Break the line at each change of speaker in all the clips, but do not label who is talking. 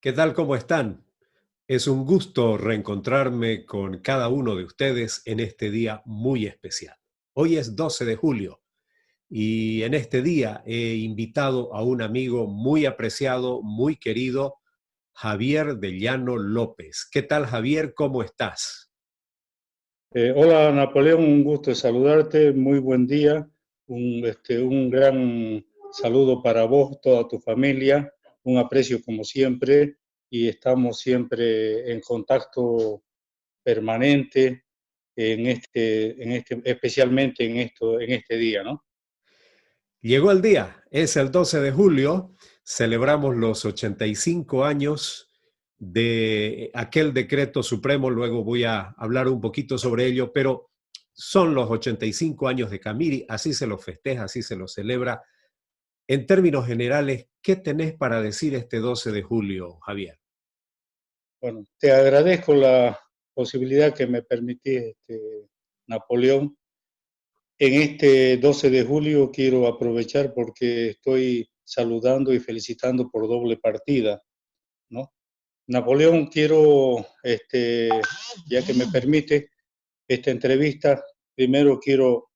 ¿Qué tal? ¿Cómo están? Es un gusto reencontrarme con cada uno de ustedes en este día muy especial. Hoy es 12 de julio y en este día he invitado a un amigo muy apreciado, muy querido, Javier de Llano López. ¿Qué tal, Javier? ¿Cómo estás?
Hola Napoleón, un gusto de saludarte, muy buen día, un gran saludo para vos, toda tu familia, un aprecio como siempre y estamos siempre en contacto permanente especialmente en este día, ¿no?
Llegó el día, es el 12 de julio, celebramos los 85 años de aquel decreto supremo, luego voy a hablar un poquito sobre ello, pero son los 85 años de Camiri, así se lo festeja, así se lo celebra. En términos generales, ¿qué tenés para decir este 12 de julio, Javier?
Bueno, te agradezco la posibilidad que me permitís, Napoleón. En este 12 de julio quiero aprovechar porque estoy saludando y felicitando por doble partida, ¿no? Napoleón, quiero, ya que me permite esta entrevista, primero quiero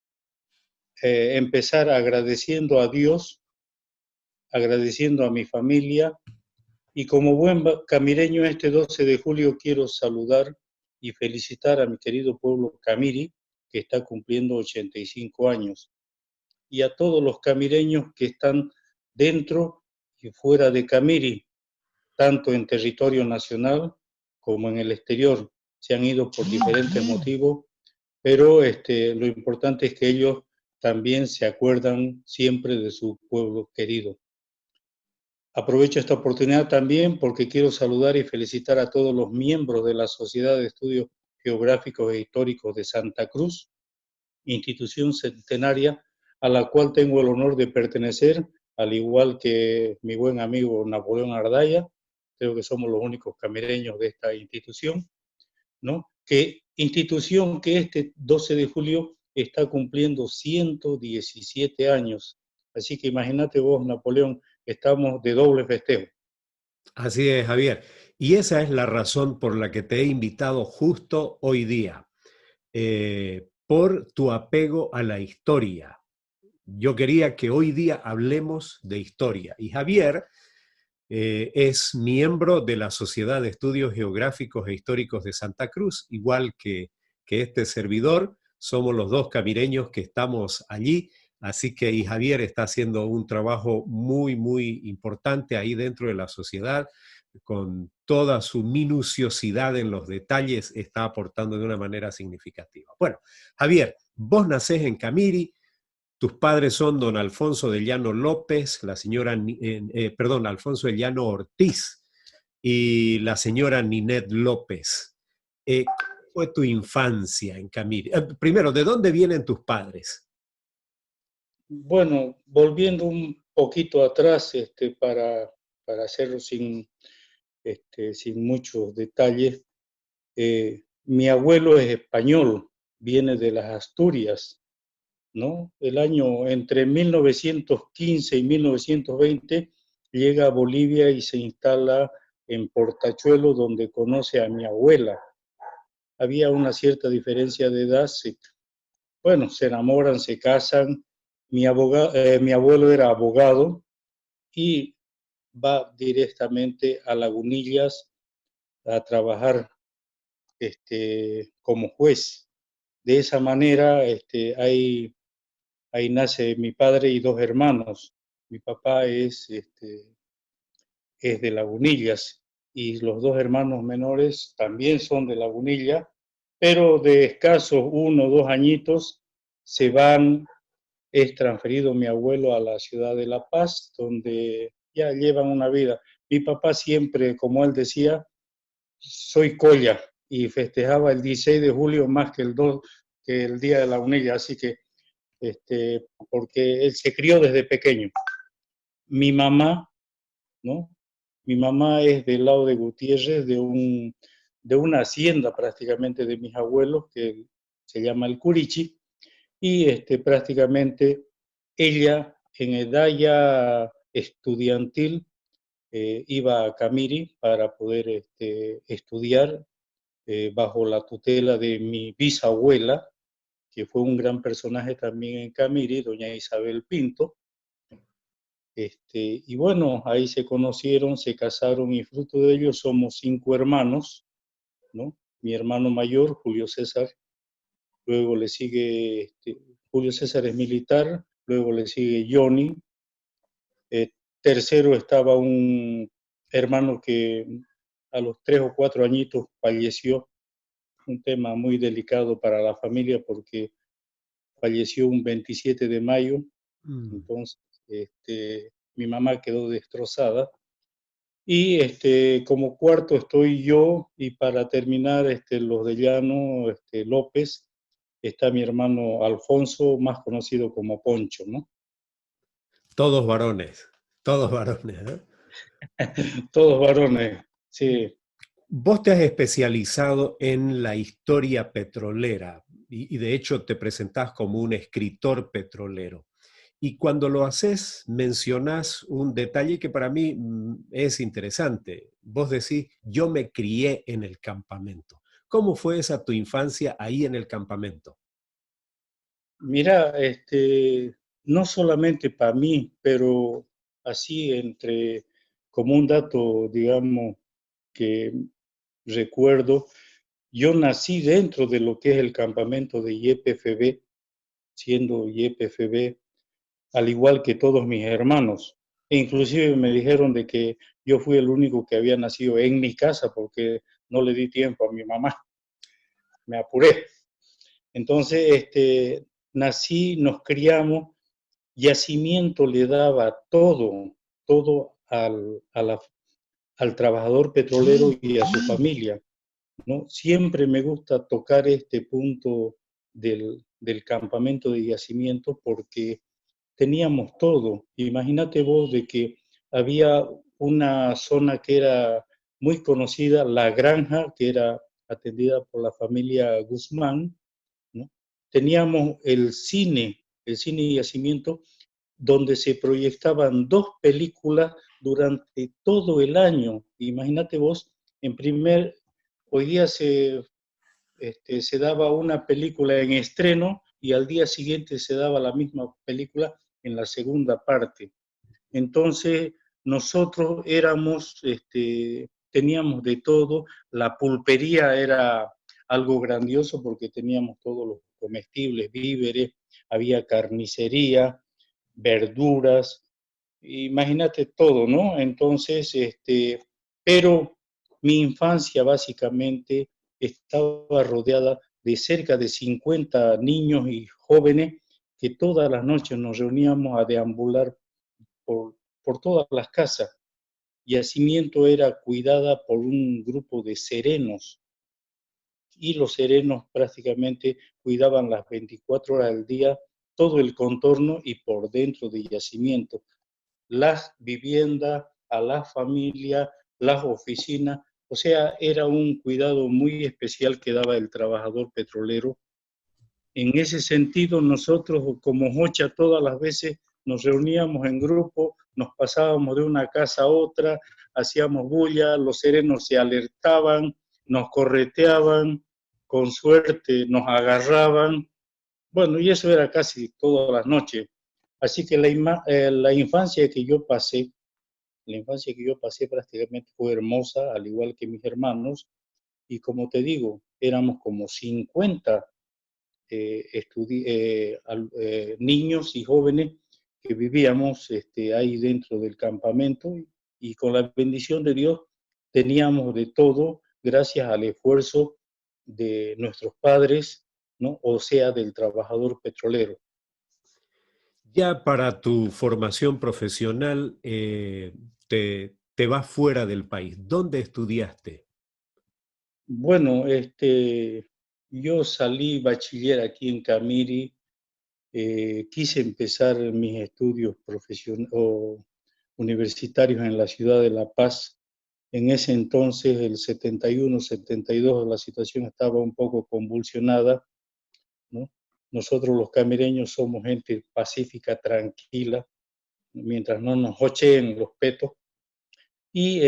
empezar agradeciendo a Dios, agradeciendo a mi familia y como buen camireño este 12 de julio quiero saludar y felicitar a mi querido pueblo Camiri, que está cumpliendo 85 años. Y a todos los camireños que están dentro y fuera de Camiri, tanto en territorio nacional como en el exterior. Se han ido por diferentes motivos, pero lo importante es que ellos también se acuerdan siempre de su pueblo querido. Aprovecho esta oportunidad también porque quiero saludar y felicitar a todos los miembros de la Sociedad de Estudios Geográficos e Históricos de Santa Cruz, institución centenaria a la cual tengo el honor de pertenecer, al igual que mi buen amigo Napoleón Ardaya. Creo que somos los únicos camireños de esta institución, ¿no? Que institución que este 12 de julio está cumpliendo 117 años. Así que imagínate vos, Napoleón, estamos de doble festejo.
Así es, Javier. Y esa es la razón por la que te he invitado justo hoy día, por tu apego a la historia. Yo quería que hoy día hablemos de historia. Y Javier es miembro de la Sociedad de Estudios Geográficos e Históricos de Santa Cruz, igual que este servidor. Somos los dos camireños que estamos allí. Así que y Javier está haciendo un trabajo muy, muy importante ahí dentro de la sociedad, con toda su minuciosidad en los detalles, está aportando de una manera significativa. Bueno, Javier, vos nacés en Camiri, tus padres son don Alfonso de Llano López, la señora, perdón, Alfonso de Llano Ortiz y la señora Ninet López. ¿Cómo fue tu infancia en Camiri? Primero, ¿de dónde vienen tus padres?
Bueno, volviendo un poquito atrás, para hacerlo sin muchos detalles, mi abuelo es español, viene de las Asturias, ¿no? El año entre 1915 y 1920 llega a Bolivia y se instala en Portachuelo, donde conoce a mi abuela. Había una cierta diferencia de edad, bueno, se enamoran, se casan. Mi abuelo era abogado y va directamente a Lagunillas a trabajar como juez. De esa manera, ahí nace mi padre y dos hermanos. Mi papá es de Lagunillas y los dos hermanos menores también son de Lagunilla, pero de escasos 1 o 2 añitos se van, es transferido mi abuelo a la ciudad de La Paz, donde ya llevan una vida. Mi papá siempre, como él decía, soy colla y festejaba el 16 de julio más que que el Día de la Unilla, así que porque él se crió desde pequeño. Mi mamá, ¿no? Mi mamá es del lado de Gutiérrez, de una hacienda prácticamente de mis abuelos que se llama el Curichi, y prácticamente ella en edad ya estudiantil iba a Camiri para poder estudiar bajo la tutela de mi bisabuela, que fue un gran personaje también en Camiri, doña Isabel Pinto. Y bueno, ahí se conocieron, se casaron y fruto de ello somos 5 hermanos, ¿no? Mi hermano mayor, Julio César, luego le sigue, Julio César es militar, luego le sigue Johnny, tercero estaba un hermano que a los 3 o 4 añitos falleció, un tema muy delicado para la familia porque falleció un 27 de mayo, entonces mi mamá quedó destrozada. Y como cuarto estoy yo, y para terminar, los de Llano, López, está mi hermano Alfonso, más conocido como Poncho, ¿no?
Todos varones, ¿eh?
Todos varones, sí.
Vos te has especializado en la historia petrolera y de hecho te presentás como un escritor petrolero. Y cuando lo haces, mencionás un detalle que para mí es interesante. Vos decís, yo me crié en el campamento. ¿Cómo fue esa tu infancia ahí en el campamento?
Mira, no solamente para mí, pero así como un dato, digamos, que recuerdo, yo nací dentro de lo que es el campamento de YPFB, siendo YPFB, al igual que todos mis hermanos. E inclusive me dijeron de que yo fui el único que había nacido en mi casa porque no le di tiempo a mi mamá, me apuré. Entonces, nací, nos criamos, Yacimiento le daba todo al trabajador petrolero y a su familia, ¿no? Siempre me gusta tocar este punto del campamento de Yacimiento porque teníamos todo. Imagínate vos de que había una zona que era muy conocida, La Granja, que era atendida por la familia Guzmán, ¿no? Teníamos el cine Yacimiento, donde se proyectaban 2 películas durante todo el año. Imagínate vos, hoy día se daba una película en estreno y al día siguiente se daba la misma película en la segunda parte. Entonces, nosotros teníamos de todo, la pulpería era algo grandioso porque teníamos todos los comestibles, víveres, había carnicería, verduras, imagínate todo, ¿no? Entonces, pero mi infancia básicamente estaba rodeada de cerca de 50 niños y jóvenes que todas las noches nos reuníamos a deambular por todas las casas. Yacimiento era cuidada por un grupo de serenos y los serenos prácticamente cuidaban las 24 horas del día todo el contorno y por dentro de Yacimiento, las viviendas, a la familia, las oficinas, o sea, era un cuidado muy especial que daba el trabajador petrolero. En ese sentido, nosotros como Jocha todas las veces nos reuníamos en grupo, nos pasábamos de una casa a otra, hacíamos bulla, los serenos se alertaban, nos correteaban, con suerte nos agarraban. Bueno, y eso era casi todas las noches. Así que la infancia que yo pasé, la infancia que yo pasé prácticamente fue hermosa, al igual que mis hermanos, y como te digo, éramos como 50 niños y jóvenes que vivíamos ahí dentro del campamento y con la bendición de Dios teníamos de todo gracias al esfuerzo de nuestros padres, ¿no? O sea, del trabajador petrolero.
Ya para tu formación profesional, te vas fuera del país. ¿Dónde estudiaste?
Bueno, yo salí bachiller aquí en Camiri, quise empezar mis estudios o universitarios en la ciudad de La Paz. En ese entonces, el 71, 72, la situación estaba un poco convulsionada, ¿no? Nosotros los camireños somos gente pacífica, tranquila, mientras no nos hocheen los petos. Y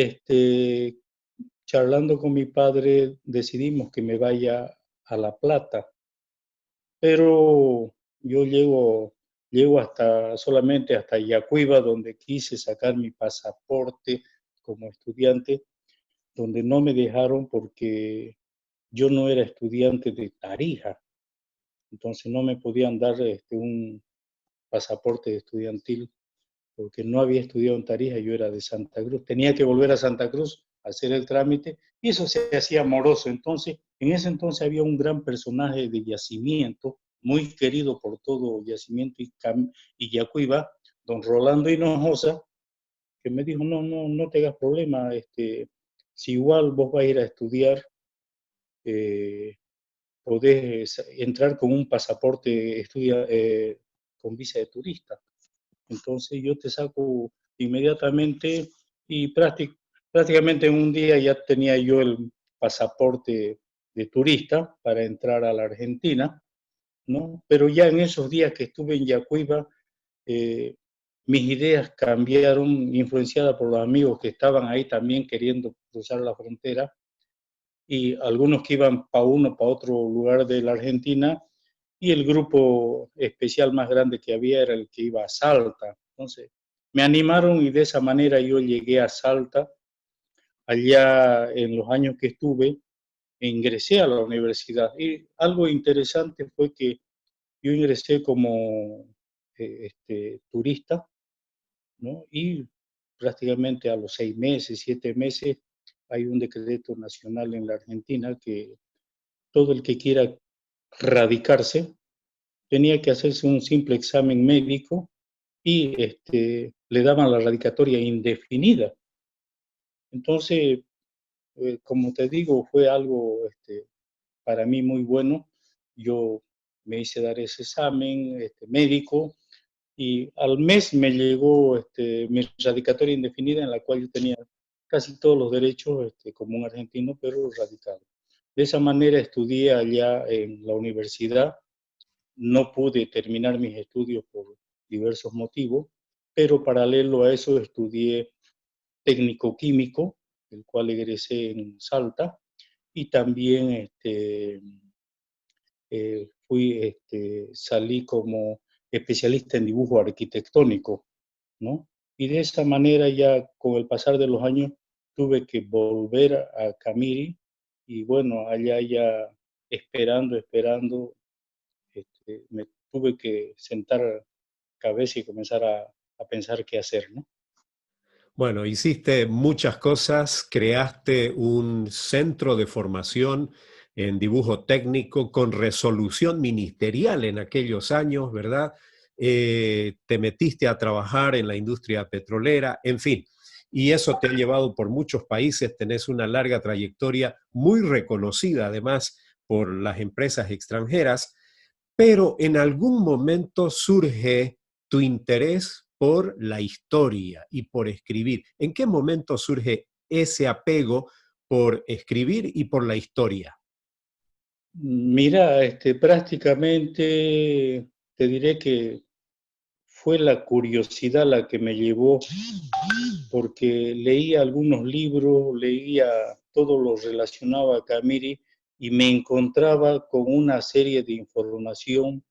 charlando con mi padre decidimos que me vaya a La Plata, pero yo llego hasta, solamente hasta Yacuiba, donde quise sacar mi pasaporte como estudiante, donde no me dejaron porque yo no era estudiante de Tarija, entonces no me podían dar un pasaporte estudiantil porque no había estudiado en Tarija, yo era de Santa Cruz. Tenía que volver a Santa Cruz a hacer el trámite y eso se hacía moroso. Entonces, en ese entonces había un gran personaje de Yacimiento, muy querido por todo Yacimiento y Yacuiba, don Rolando Hinojosa, que me dijo, no te hagas problema, si igual vos vas a ir a estudiar, eh, podés entrar con un pasaporte con visa de turista. Entonces yo te saco inmediatamente y prácticamente en un día ya tenía yo el pasaporte de turista para entrar a la Argentina, ¿no? Pero ya en esos días que estuve en Yacuiba, eh, mis ideas cambiaron, influenciadas por los amigos que estaban ahí también queriendo cruzar la frontera y algunos que iban para uno, para otro lugar de la Argentina, y el grupo especial más grande que había era el que iba a Salta. Entonces, me animaron y de esa manera yo llegué a Salta. Allá en los años que estuve, ingresé a la universidad. Y algo interesante fue que yo ingresé como turista, ¿no? Y prácticamente a los 6 meses, 7 meses, hay un decreto nacional en la Argentina que todo el que quiera radicarse tenía que hacerse un simple examen médico y le daban la radicatoria indefinida. Entonces, como te digo, fue algo para mí muy bueno. Yo me hice dar ese examen médico y al mes me llegó mi radicatoria indefinida en la cual yo tenía casi todos los derechos como un argentino, pero radicado. De esa manera estudié allá en la universidad. No pude terminar mis estudios por diversos motivos, pero paralelo a eso estudié técnico químico, el cual egresé en Salta, y también salí como especialista en dibujo arquitectónico, ¿no? Y de esa manera ya con el pasar de los años tuve que volver a Camiri y bueno, allá ya esperando, me tuve que sentar cabeza y comenzar a pensar qué hacer, ¿no?
Bueno, hiciste muchas cosas, creaste un centro de formación en dibujo técnico con resolución ministerial en aquellos años, ¿verdad? Te metiste a trabajar en la industria petrolera, en fin, y eso te ha llevado por muchos países, tenés una larga trayectoria muy reconocida además por las empresas extranjeras, pero en algún momento surge tu interés por la historia y por escribir. ¿En qué momento surge ese apego por escribir y por la historia?
Mira, prácticamente te diré que fue la curiosidad la que me llevó, porque leía algunos libros, leía todo lo relacionado a Camiri y me encontraba con una serie de información,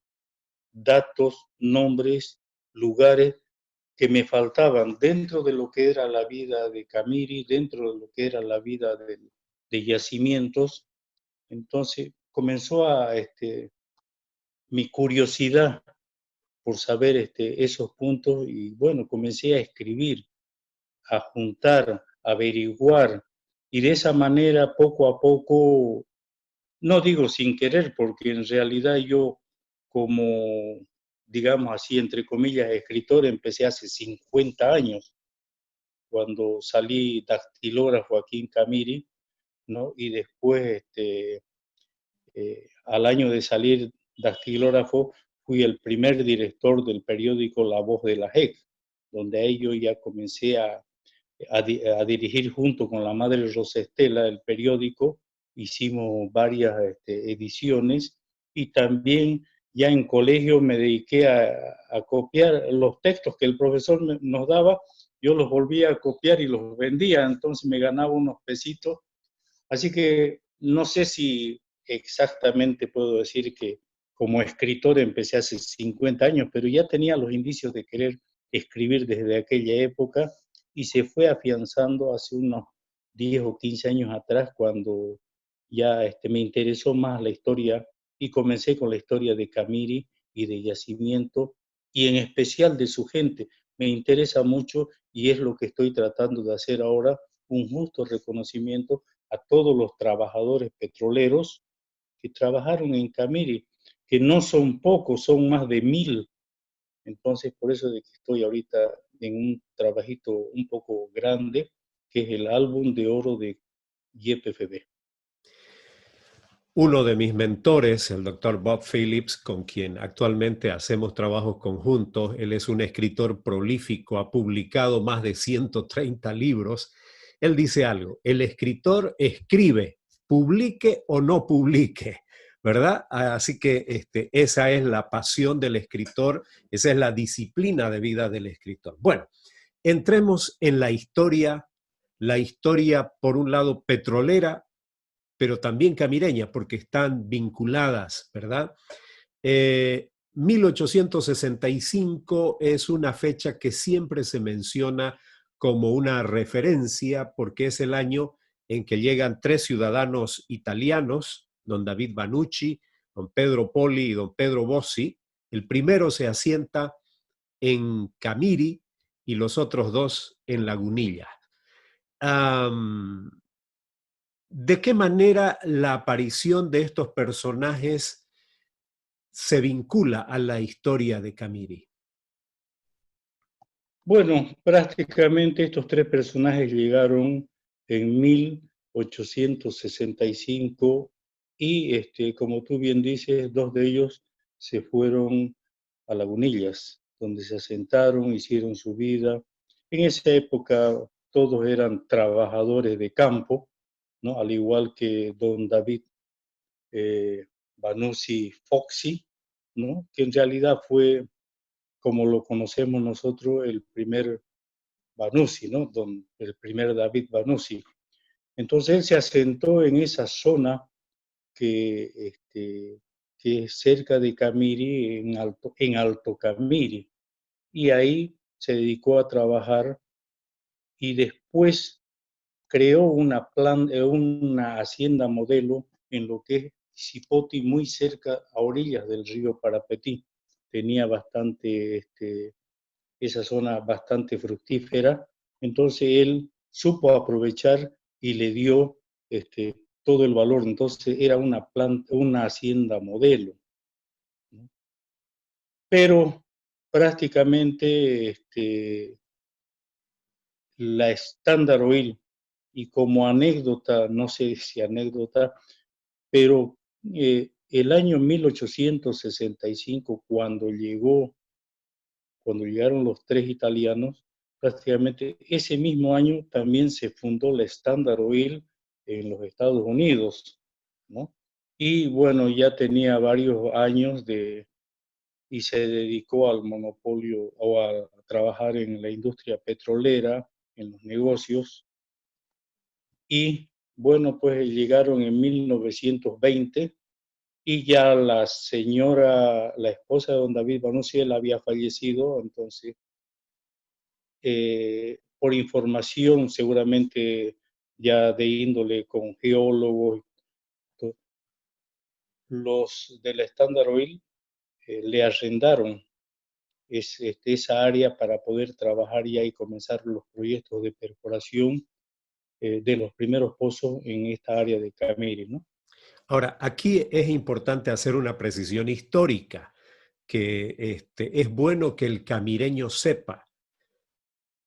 datos, nombres, lugares que me faltaban dentro de lo que era la vida de Camiri, dentro de lo que era la vida de Yacimientos. Entonces comenzó mi curiosidad por saber esos puntos y bueno, comencé a escribir, a juntar, a averiguar y de esa manera poco a poco, no digo sin querer, porque en realidad yo como, digamos así, entre comillas, escritor, empecé hace 50 años, cuando salí dactilógrafo aquí en Camiri, ¿no? Y después al año de salir dactilógrafo, fui el primer director del periódico La Voz de la JEC, donde ahí yo ya comencé a dirigir junto con la madre Rosa Estela el periódico, hicimos varias ediciones y también ya en colegio me dediqué a copiar los textos que el profesor nos daba yo los volvía a copiar y los vendía, entonces me ganaba unos pesitos. Así que no sé si exactamente puedo decir que como escritor empecé hace 50 años, pero ya tenía los indicios de querer escribir desde aquella época y se fue afianzando hace unos 10 o 15 años atrás cuando ya me interesó más la historia y comencé con la historia de Camiri y de Yacimiento y en especial de su gente. Me interesa mucho y es lo que estoy tratando de hacer ahora, un justo reconocimiento a todos los trabajadores petroleros que trabajaron en Camiri, que no son pocos, son más de 1000. Entonces, por eso de que estoy ahorita en un trabajito un poco grande, que es el álbum de oro de YPFB.
Uno de mis mentores, el doctor Bob Phillips, con quien actualmente hacemos trabajos conjuntos, él es un escritor prolífico, ha publicado más de 130 libros. Él dice algo: el escritor escribe, publique o no publique, ¿verdad? Así que esa es la pasión del escritor, esa es la disciplina de vida del escritor. Bueno, entremos en la historia por un lado petrolera, pero también camireña, porque están vinculadas, ¿verdad? 1865 es una fecha que siempre se menciona como una referencia, porque es el año en que llegan 3 ciudadanos italianos, don David Vannucci, don Pedro Poli y don Pedro Bossi. El primero se asienta en Camiri y los otros 2 en Lagunilla. ¿De qué manera la aparición de estos personajes se vincula a la historia de Camiri?
Bueno, prácticamente estos 3 personajes llegaron en 1865 y como tú bien dices, 2 de ellos se fueron a Lagunillas, donde se asentaron, hicieron su vida. En esa época todos eran trabajadores de campo, ¿no? Al igual que don David Vannucci Foxy, ¿no? Que en realidad fue, como lo conocemos nosotros, el primer Vannucci, ¿no? El primer David Vannucci. Entonces él se asentó en esa zona que es cerca de Camiri, en Alto Camiri, y ahí se dedicó a trabajar y después creó una hacienda modelo en lo que es Cipoti, muy cerca, a orillas del río Parapetí. Tenía esa zona bastante fructífera, entonces él supo aprovechar y le dio todo el valor. Entonces era una hacienda modelo, ¿no? Pero prácticamente la Standard Oil, y como anécdota, no sé si anécdota, pero el año 1865, cuando llegaron los 3 italianos, prácticamente ese mismo año también se fundó la Standard Oil en los Estados Unidos, ¿no? Y bueno, ya tenía varios años y se dedicó al monopolio o a trabajar en la industria petrolera, en los negocios. Y bueno, pues llegaron en 1920 y ya la esposa de don David Vannucci, él había fallecido, entonces, por información seguramente ya de índole con geólogos, los del Standard Oil le arrendaron esa área para poder trabajar ya y comenzar los proyectos de perforación de los primeros pozos en esta área de Camiri, ¿no?
Ahora, aquí es importante hacer una precisión histórica, que es bueno que el camireño sepa.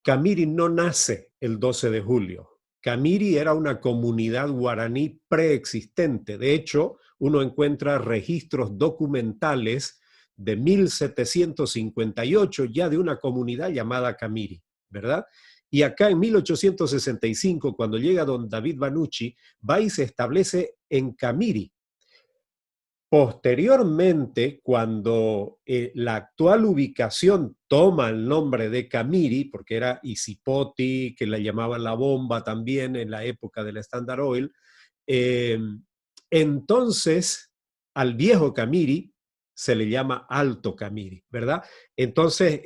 Camiri no nace el 12 de julio. Camiri era una comunidad guaraní preexistente. De hecho, uno encuentra registros documentales de 1758 ya de una comunidad llamada Camiri, ¿verdad? Y acá en 1865, cuando llega don David Vannucci, va y se establece en Camiri. Posteriormente, cuando la actual ubicación toma el nombre de Camiri, porque era Isipoti, que la llamaban la bomba también en la época del Standard Oil, eh, entonces al viejo Camiri se le llama Alto Camiri, ¿verdad? Entonces,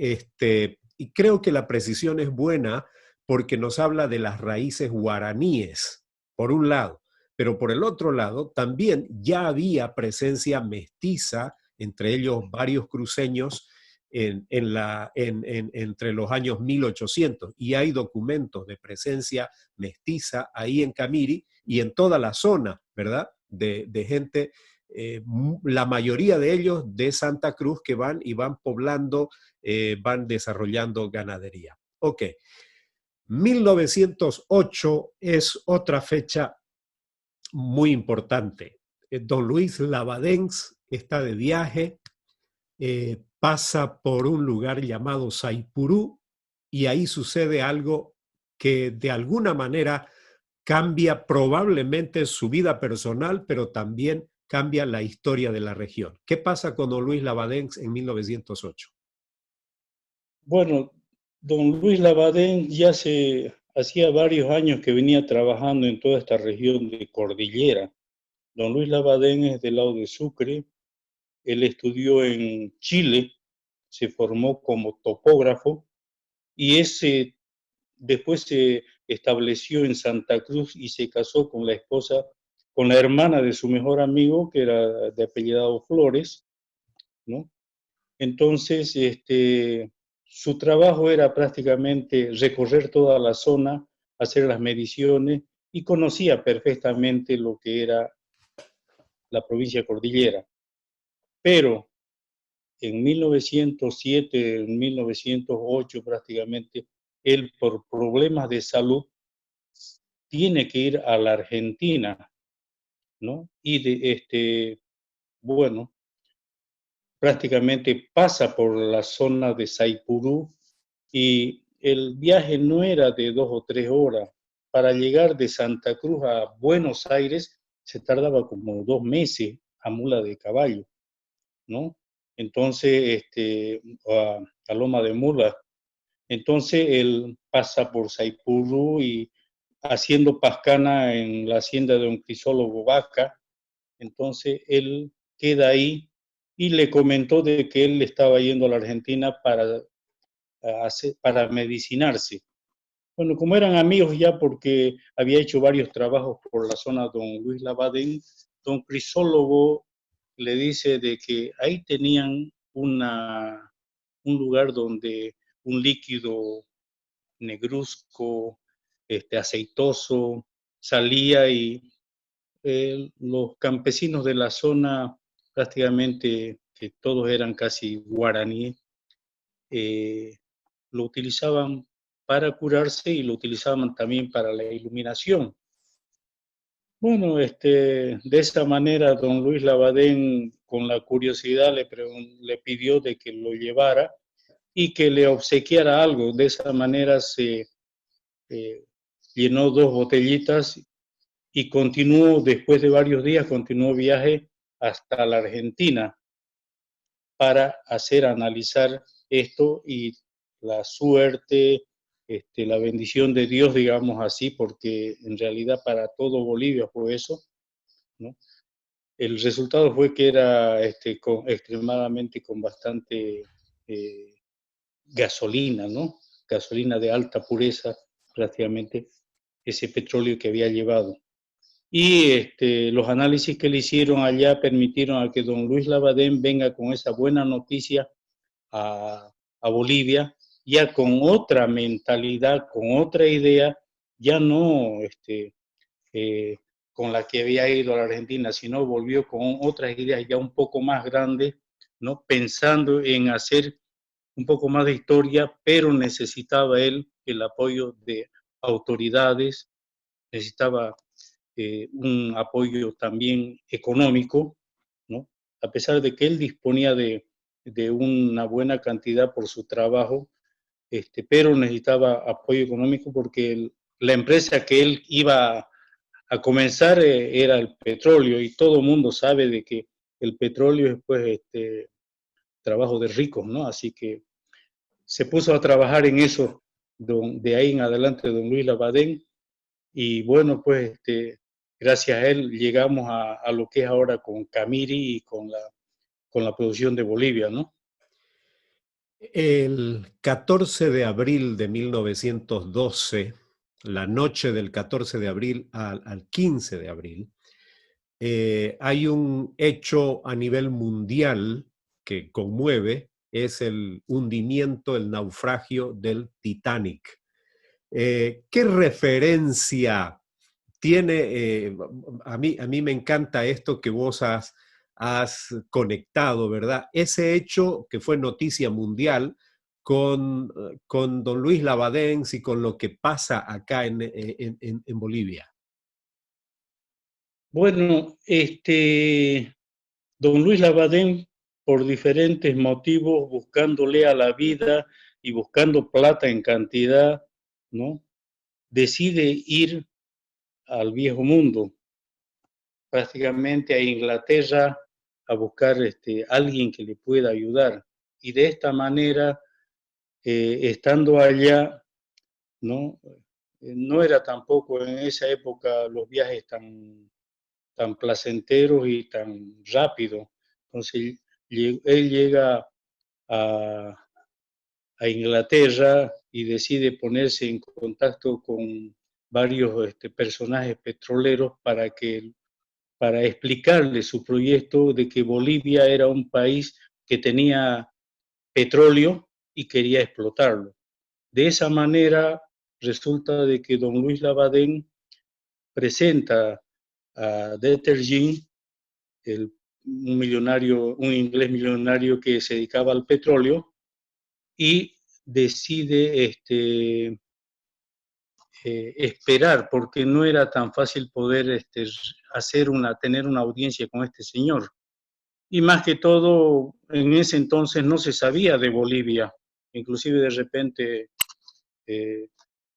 y creo que la precisión es buena porque nos habla de las raíces guaraníes, por un lado, pero por el otro lado también ya había presencia mestiza, entre ellos varios cruceños entre los años 1800, y hay documentos de presencia mestiza ahí en Camiri y en toda la zona, ¿verdad? De gente, la mayoría de ellos de Santa Cruz, que van y van poblando, van desarrollando ganadería. Ok, 1908 es otra fecha muy importante. Don Luis Labadens está de viaje, pasa por un lugar llamado Saipurú y ahí sucede algo que de alguna manera cambia probablemente su vida personal, pero también cambia la historia de la región. ¿Qué pasa con don Luis Labadens en 1908?
Bueno, don Luis Labadén ya se hacía varios años que venía trabajando en toda esta región de Cordillera. Don Luis Labadén es del lado de Sucre. Él estudió en Chile, se formó como topógrafo y después se estableció en Santa Cruz y se casó con la esposa, con la hermana de su mejor amigo, que era de apellidado Flores, ¿no? Entonces, su trabajo era prácticamente recorrer toda la zona, hacer las mediciones y conocía perfectamente lo que era la provincia cordillera. Pero en 1907, en 1908 prácticamente, él por problemas de salud tiene que ir a la Argentina, ¿no? Y bueno, prácticamente pasa por la zona de Saipurú y el viaje no era de 2 o 3 horas. Para llegar de Santa Cruz a Buenos Aires se tardaba como 2 meses a mula de caballo, ¿no? Entonces, a Loma de Mula. Entonces él pasa por Saipurú y haciendo pascana en la hacienda de un crisólogo Vaca. Entonces él queda ahí y le comentó de que él estaba yendo a la Argentina para medicinarse. Bueno, como eran amigos ya porque había hecho varios trabajos por la zona don Luis Labadén, don Crisólogo le dice de que ahí tenían un lugar donde un líquido negruzco, aceitoso, salía y los campesinos de la zona, prácticamente que todos eran casi guaraníes, lo utilizaban para curarse y lo utilizaban también para la iluminación. Bueno, de esa manera, don Luis Labadén, con la curiosidad, le pidió de que lo llevara y que le obsequiara algo. De esa manera se eh, llenó 2 botellitas y continuó, después de varios días, continuó viaje hasta la Argentina para analizar esto y la suerte, la bendición de Dios, digamos así, porque en realidad para todo Bolivia fue eso, ¿no? El resultado fue que era extremadamente con bastante eh, gasolina, ¿no? Gasolina de alta pureza, prácticamente ese petróleo que había llevado. Y los análisis que le hicieron allá permitieron a que don Luis Labadén venga con esa buena noticia a Bolivia, ya con otra mentalidad, con otra idea, ya no con la que había ido a la Argentina, sino volvió con otras ideas ya un poco más grandes, ¿no? Pensando en hacer un poco más de historia, pero necesitaba él el apoyo de autoridades, necesitaba un apoyo también económico, ¿no? A pesar de que él disponía de una buena cantidad por su trabajo, pero necesitaba apoyo económico porque la empresa que él iba a comenzar era el petróleo y todo el mundo sabe de que el petróleo es pues trabajo de ricos, ¿no? Así que se puso a trabajar en eso de ahí en adelante don Luis Labadén y bueno, pues gracias a él llegamos a lo que es ahora con Camiri y con la producción de Bolivia, ¿no?
El 14 de abril de 1912, la noche del 14 de abril al 15 de abril, hay un hecho a nivel mundial que conmueve, es el hundimiento, el naufragio del Titanic. ¿Qué referencia tiene? A mí me encanta esto que vos has conectado, ¿verdad? Ese hecho que fue noticia mundial con don Luis Labadens y con lo que pasa acá en Bolivia.
Bueno, don Luis Labadén, por diferentes motivos, buscándole a la vida y buscando plata en cantidad, ¿no? Decide ir al viejo mundo, prácticamente a Inglaterra, a buscar alguien que le pueda ayudar. Y de esta manera, estando allá, ¿no? No era tampoco en esa época los viajes tan placenteros y tan rápidos. Entonces, él llega a, a Inglaterra y decide ponerse en contacto con varios personajes petroleros para explicarle su proyecto de que Bolivia era un país que tenía petróleo y quería explotarlo. De esa manera resulta de que don Luis Labadén presenta a Detergent, un millonario, un inglés millonario que se dedicaba al petróleo, y decide esperar, porque no era tan fácil poder tener una audiencia con este señor. Y más que todo, en ese entonces no se sabía de Bolivia, inclusive de repente eh,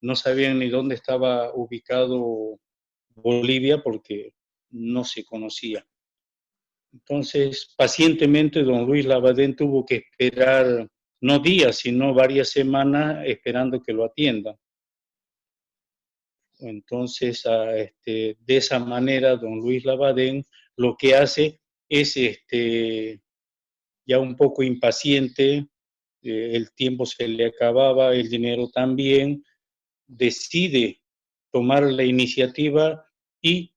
no sabían ni dónde estaba ubicado Bolivia porque no se conocía. Entonces, pacientemente, don Luis Labadén tuvo que esperar no días, sino varias semanas esperando que lo atiendan. Entonces, de esa manera, don Luis Labadén lo que hace es, ya un poco impaciente, el tiempo se le acababa, el dinero también, decide tomar la iniciativa y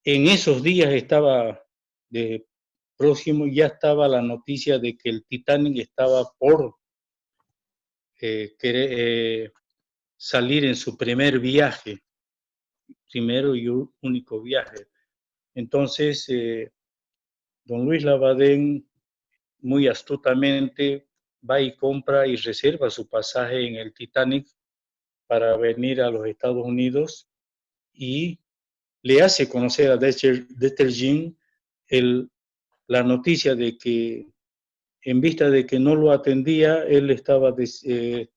en esos días estaba de próximo, ya estaba la noticia de que el Titanic estaba por salir en su primer viaje, primero y único viaje. Entonces, don Luis Labadén muy astutamente va y compra y reserva su pasaje en el Titanic para venir a los Estados Unidos y le hace conocer a Detergent la noticia de que en vista de que no lo atendía, él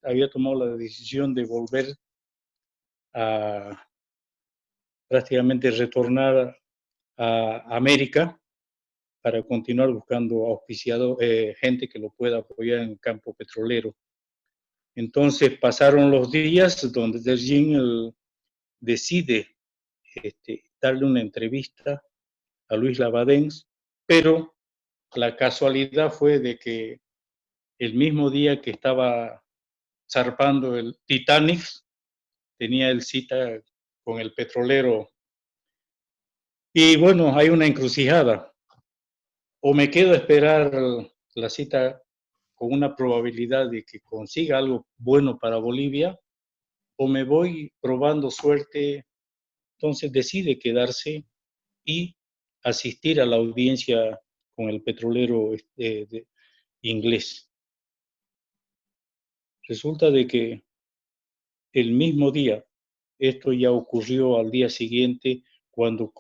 había tomado la decisión de volver a prácticamente retornar a América para continuar buscando gente que lo pueda apoyar en el campo petrolero. Entonces pasaron los días donde Dergin decide darle una entrevista a Luis Labadens, pero la casualidad fue de que el mismo día que estaba zarpando el Titanic, tenía el cita con el petrolero. Y bueno, hay una encrucijada. O me quedo a esperar la cita con una probabilidad de que consiga algo bueno para Bolivia, o me voy probando suerte. Entonces decide quedarse y asistir a la audiencia con el petrolero inglés. Resulta de que el mismo día, esto ya ocurrió al día siguiente, cuando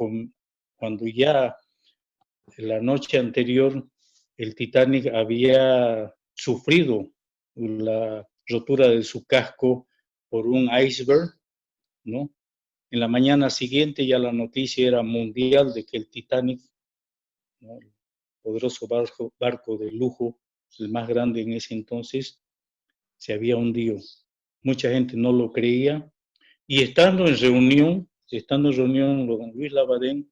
ya la noche anterior el Titanic había sufrido la rotura de su casco por un iceberg, ¿no? En la mañana siguiente ya la noticia era mundial de que el Titanic ¿no? El poderoso barco de lujo, el más grande en ese entonces, se había hundido. Mucha gente no lo creía. Y estando en reunión con Luis Labadén,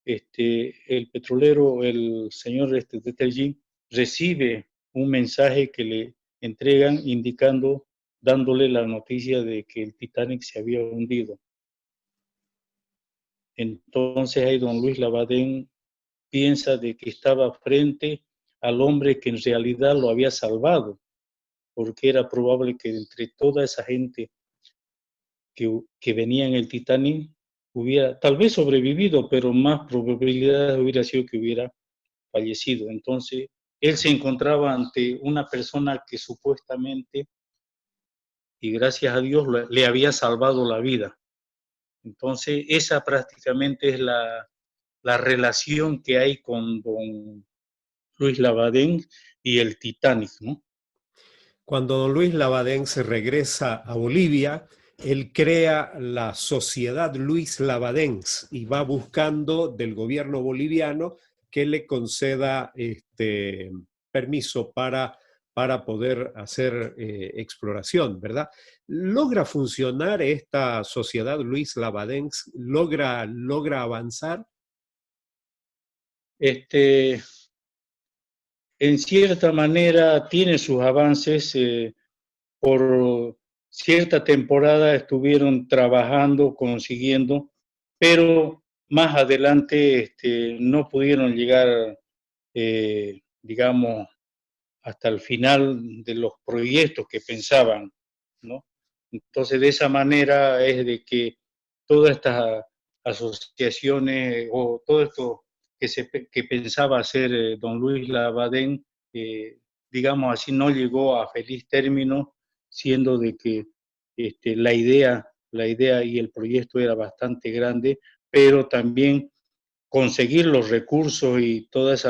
el petrolero, el señor de Telgin, recibe un mensaje que le entregan indicando, dándole la noticia de que el Titanic se había hundido. Entonces ahí don Luis Labadén piensa de que estaba frente al hombre que en realidad lo había salvado, porque era probable que entre toda esa gente que venía en el Titanic hubiera tal vez sobrevivido, pero más probabilidad hubiera sido que hubiera fallecido. Entonces, él se encontraba ante una persona que supuestamente, y gracias a Dios, le había salvado la vida. Entonces, esa prácticamente es la relación que hay con don Luis Labadén y el Titanic, ¿no?
Cuando don Luis Labadén se regresa a Bolivia, él crea la Sociedad Luis Labadens y va buscando del gobierno boliviano que le conceda permiso para poder hacer exploración, ¿verdad? ¿Logra funcionar esta Sociedad Luis Labadens? ¿Logra avanzar?
Este, en cierta manera tiene sus avances, por cierta temporada estuvieron trabajando, consiguiendo, pero más adelante no pudieron llegar, digamos, hasta el final de los proyectos que pensaban, ¿no? Entonces, de esa manera es de que todas estas asociaciones o todo esto que pensaba hacer don Luis Labadén, digamos así, no llegó a feliz término, siendo de que la idea y el proyecto era bastante grande, pero también conseguir los recursos y todas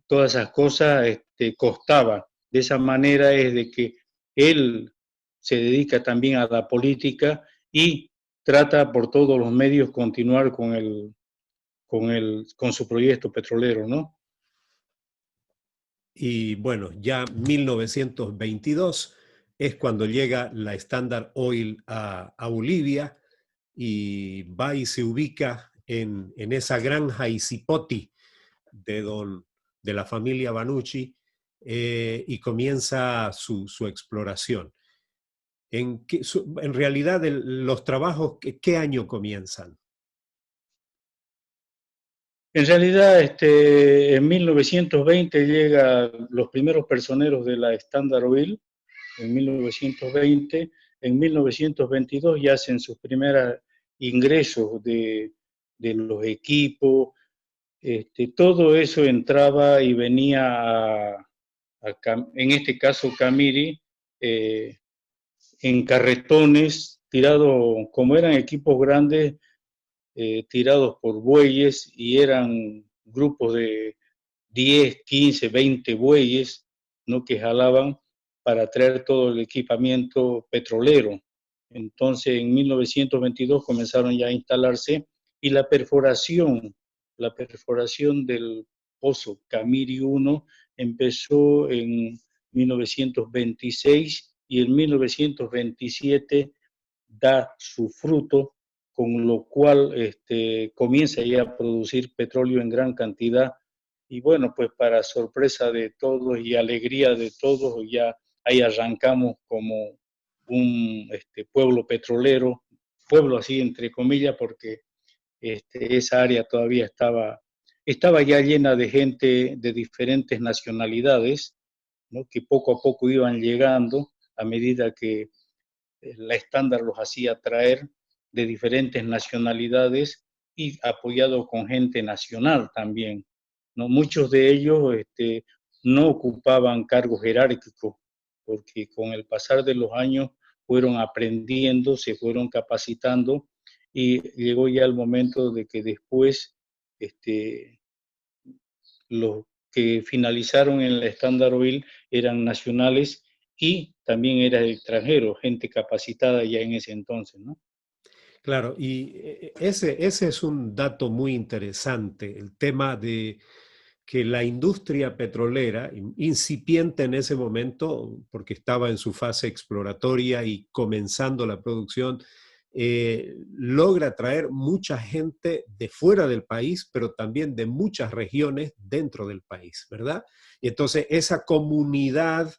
esas cosas costaba. De esa manera es de que él se dedica también a la política y trata por todos los medios continuar con su proyecto petrolero, ¿no?
Y bueno, ya 1922 es cuando llega la Standard Oil a Bolivia y va y se ubica en esa granja Isipoti de, de la familia Banucci y comienza su exploración. En realidad, los trabajos, ¿qué año comienzan?
En realidad, en 1920 llegan los primeros personeros de la Standard Oil, en 1920. En 1922 ya hacen sus primeros ingresos de los equipos. Todo eso entraba y venía en este caso Camiri, eh, en carretones, tirados, como eran equipos grandes, tirados por bueyes y eran grupos de 10, 15, 20 bueyes, ¿no? Que jalaban para traer todo el equipamiento petrolero. Entonces, en 1922 comenzaron ya a instalarse y la perforación del pozo Camiri 1 empezó en 1926 y en 1927 da su fruto, con lo cual comienza ya a producir petróleo en gran cantidad. Y bueno, pues para sorpresa de todos y alegría de todos, ya ahí arrancamos como un pueblo petrolero, pueblo así entre comillas, porque esa área todavía estaba ya llena de gente de diferentes nacionalidades, ¿no? Que poco a poco iban llegando a medida que la estándar los hacía traer de diferentes nacionalidades y apoyado con gente nacional también, ¿no? Muchos de ellos no ocupaban cargos jerárquicos, porque con el pasar de los años fueron aprendiendo, se fueron capacitando y llegó ya el momento de que después los que finalizaron en el Standard Oil eran nacionales y también era extranjero, gente capacitada ya en ese entonces, ¿no?
Claro, y ese es un dato muy interesante, el tema de que la industria petrolera, incipiente en ese momento, porque estaba en su fase exploratoria y comenzando la producción, logra traer mucha gente de fuera del país, pero también de muchas regiones dentro del país, ¿verdad? Y entonces esa comunidad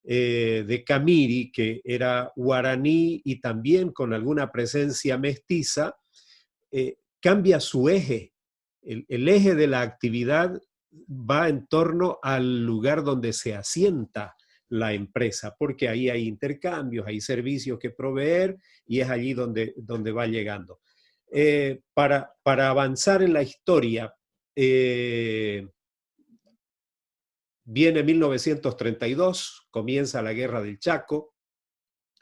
de Camiri, que era guaraní y también con alguna presencia mestiza, cambia su eje. El eje de la actividad va en torno al lugar donde se asienta la empresa, porque ahí hay intercambios, hay servicios que proveer y es allí donde va llegando. Para avanzar en la historia, viene 1932, comienza la Guerra del Chaco,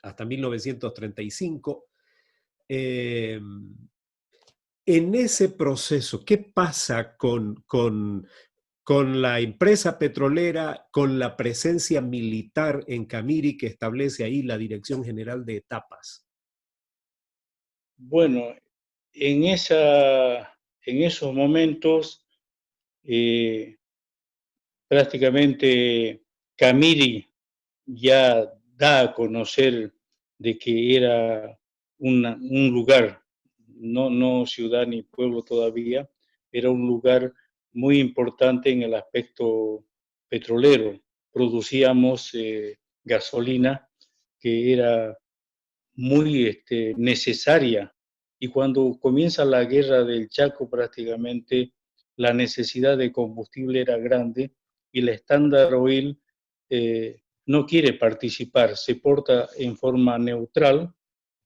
hasta 1935. En ese proceso, ¿qué pasa con la empresa petrolera, con la presencia militar en Camiri que establece ahí la Dirección General de Etapas?
Bueno, en esos momentos, eh, prácticamente Camiri ya da a conocer de que era un lugar, no ciudad ni pueblo todavía, era un lugar muy importante en el aspecto petrolero. Producíamos gasolina que era muy necesaria. Y cuando comienza la guerra del Chaco, prácticamente la necesidad de combustible era grande y la Standard Oil no quiere participar, se porta en forma neutral,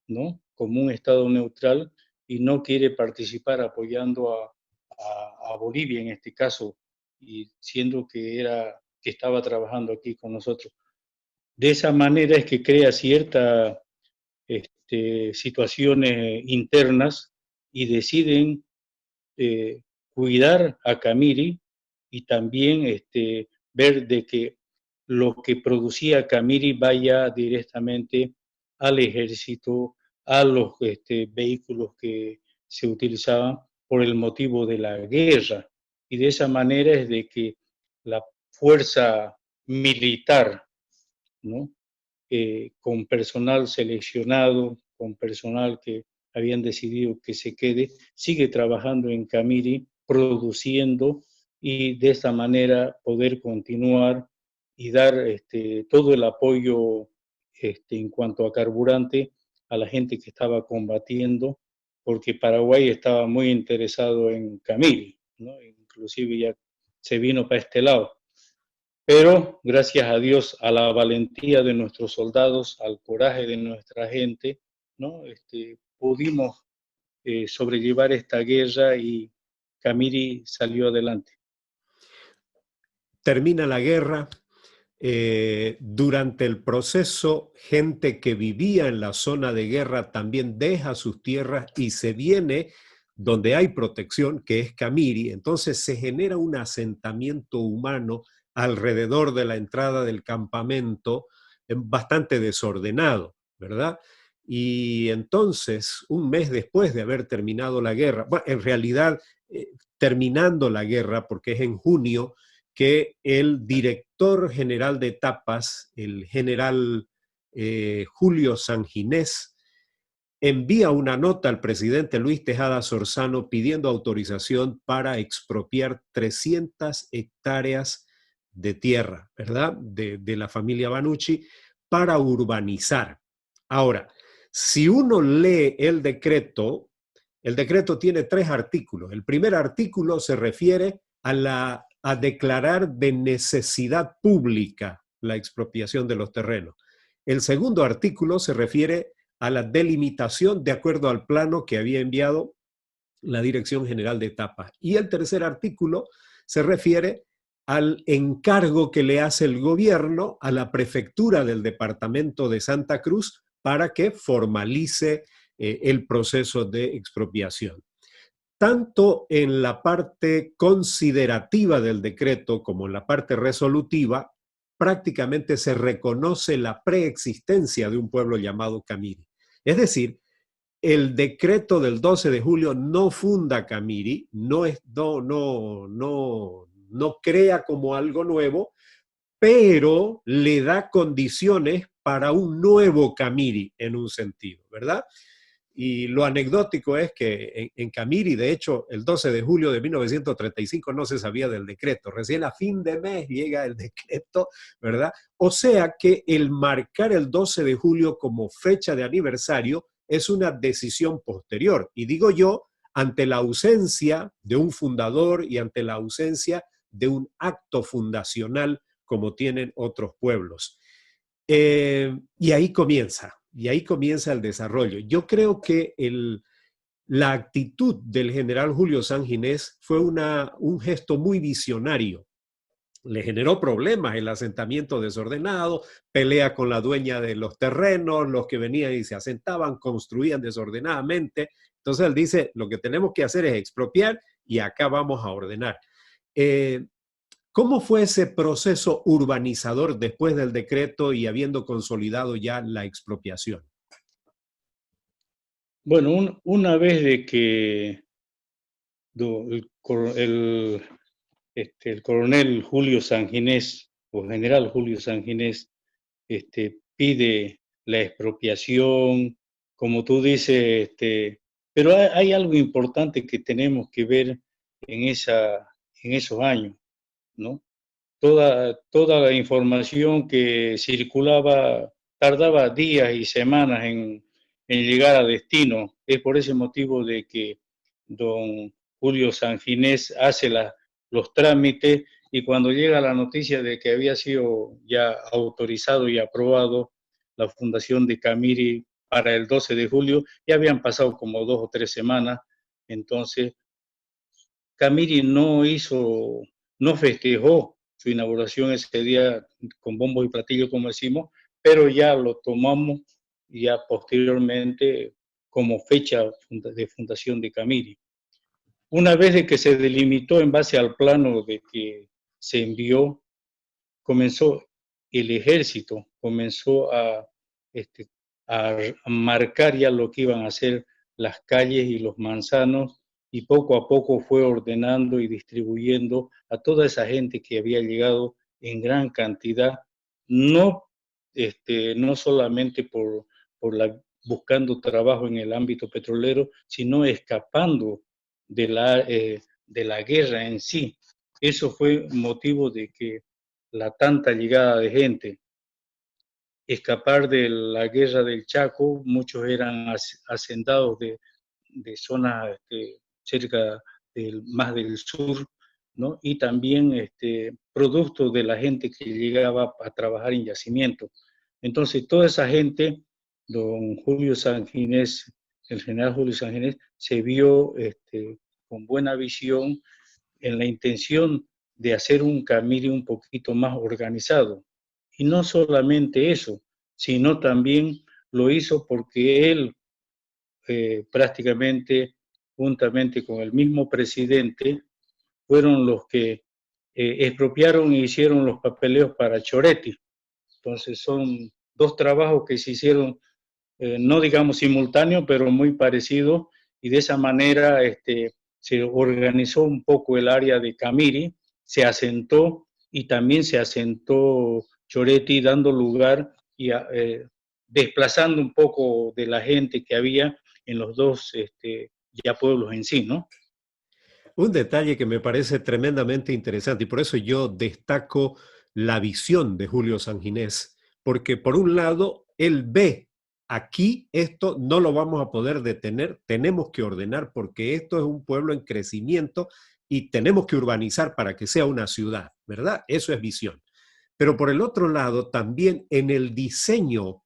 ¿no? Como un Estado neutral y no quiere participar apoyando a Bolivia en este caso, y siendo que estaba trabajando aquí con nosotros. De esa manera es que crea cierta situaciones internas y deciden eh, cuidar a Camiri y también ver de que lo que producía Camiri vaya directamente al ejército, a los vehículos que se utilizaban por el motivo de la guerra. Y de esa manera es de que la fuerza militar, ¿no? Con personal seleccionado, con personal que habían decidido que se quede, sigue trabajando en Camiri, produciendo y de esta manera poder continuar y dar todo el apoyo en cuanto a carburante a la gente que estaba combatiendo, porque Paraguay estaba muy interesado en Camiri, ¿no? Inclusive ya se vino para este lado. Pero gracias a Dios, a la valentía de nuestros soldados, al coraje de nuestra gente, ¿no? Pudimos sobrellevar esta guerra y Camiri salió adelante.
Termina la guerra. Durante el proceso, gente que vivía en la zona de guerra también deja sus tierras y se viene donde hay protección, que es Camiri. Entonces se genera un asentamiento humano alrededor de la entrada del campamento bastante desordenado, ¿verdad? Y entonces, un mes después de haber terminado la guerra, bueno, en realidad terminando la guerra, porque es en junio, que el director general de etapas, el general Julio Sanginés, envía una nota al presidente Luis Tejada Sorzano pidiendo autorización para expropiar 300 hectáreas de tierra, ¿verdad? De la familia Banucci para urbanizar. Ahora, si uno lee el decreto tiene 3 artículos. El primer artículo se refiere a declarar de necesidad pública la expropiación de los terrenos. El segundo artículo se refiere a la delimitación de acuerdo al plano que había enviado la Dirección General de Etapas. Y el tercer artículo se refiere al encargo que le hace el gobierno a la prefectura del departamento de Santa Cruz para que formalice el proceso de expropiación. Tanto en la parte considerativa del decreto como en la parte resolutiva, prácticamente se reconoce la preexistencia de un pueblo llamado Camiri. Es decir, el decreto del 12 de julio no funda Camiri, no crea como algo nuevo, pero le da condiciones para un nuevo Camiri en un sentido, ¿verdad? Y lo anecdótico es que en Camiri, de hecho, el 12 de julio de 1935 no se sabía del decreto. Recién a fin de mes llega el decreto, ¿verdad? O sea que el marcar el 12 de julio como fecha de aniversario es una decisión posterior. Y digo yo, ante la ausencia de un fundador y ante la ausencia de un acto fundacional como tienen otros pueblos. Y ahí comienza el desarrollo. Yo creo que la actitud del general Julio Sanginés fue un gesto muy visionario. Le generó problemas el asentamiento desordenado, pelea con la dueña de los terrenos, los que venían y se asentaban, construían desordenadamente. Entonces él dice, lo que tenemos que hacer es expropiar y acá vamos a ordenar. Eh, ¿Cómo fue ese proceso urbanizador después del decreto y habiendo consolidado ya la expropiación?
Bueno, una vez de que el coronel Julio Sanginés, o general Julio Sanginés, pide la expropiación, como tú dices, pero hay algo importante que tenemos que ver en esos años, ¿no? Toda la información que circulaba tardaba días y semanas en llegar a destino. Es por ese motivo de que don Julio Sanginés hace los trámites y cuando llega la noticia de que había sido ya autorizado y aprobado la fundación de Camiri para el 12 de julio, ya habían pasado como 2 o 3 semanas, entonces Camiri no festejó su inauguración ese día con bombos y platillos, como decimos, pero ya lo tomamos ya posteriormente como fecha de fundación de Camiri. Una vez de que se delimitó en base al plano de que se envió, comenzó el ejército, comenzó este, a marcar ya lo que iban a ser las calles y los manzanos y poco a poco fue ordenando y distribuyendo a toda esa gente que había llegado en gran cantidad, no, no solamente buscando trabajo en el ámbito petrolero, sino escapando de la guerra en sí. Eso fue motivo de que la tanta llegada de gente, escapar de la guerra del Chaco, muchos eran hacendados de zonas cerca más del sur, ¿no? Y también producto de la gente que llegaba a trabajar en yacimiento. Entonces, toda esa gente, don Julio Sanginés, el general Julio Sanginés, se vio con buena visión en la intención de hacer un Camiri un poquito más organizado. Y no solamente eso, sino también lo hizo porque él prácticamente, juntamente con el mismo presidente, fueron los que expropiaron e hicieron los papeleos para Choretti. Entonces son dos trabajos que se hicieron, no digamos simultáneos, pero muy parecidos, y de esa manera se organizó un poco el área de Camiri, se asentó y también se asentó Choretti dando lugar y desplazando un poco de la gente que había en los dos ya pueblos en sí, ¿no?
Un detalle que me parece tremendamente interesante y por eso yo destaco la visión de Julio Sanginés, porque por un lado él ve aquí esto no lo vamos a poder detener, tenemos que ordenar porque esto es un pueblo en crecimiento y tenemos que urbanizar para que sea una ciudad, ¿verdad? Eso es visión. Pero por el otro lado, también en el diseño,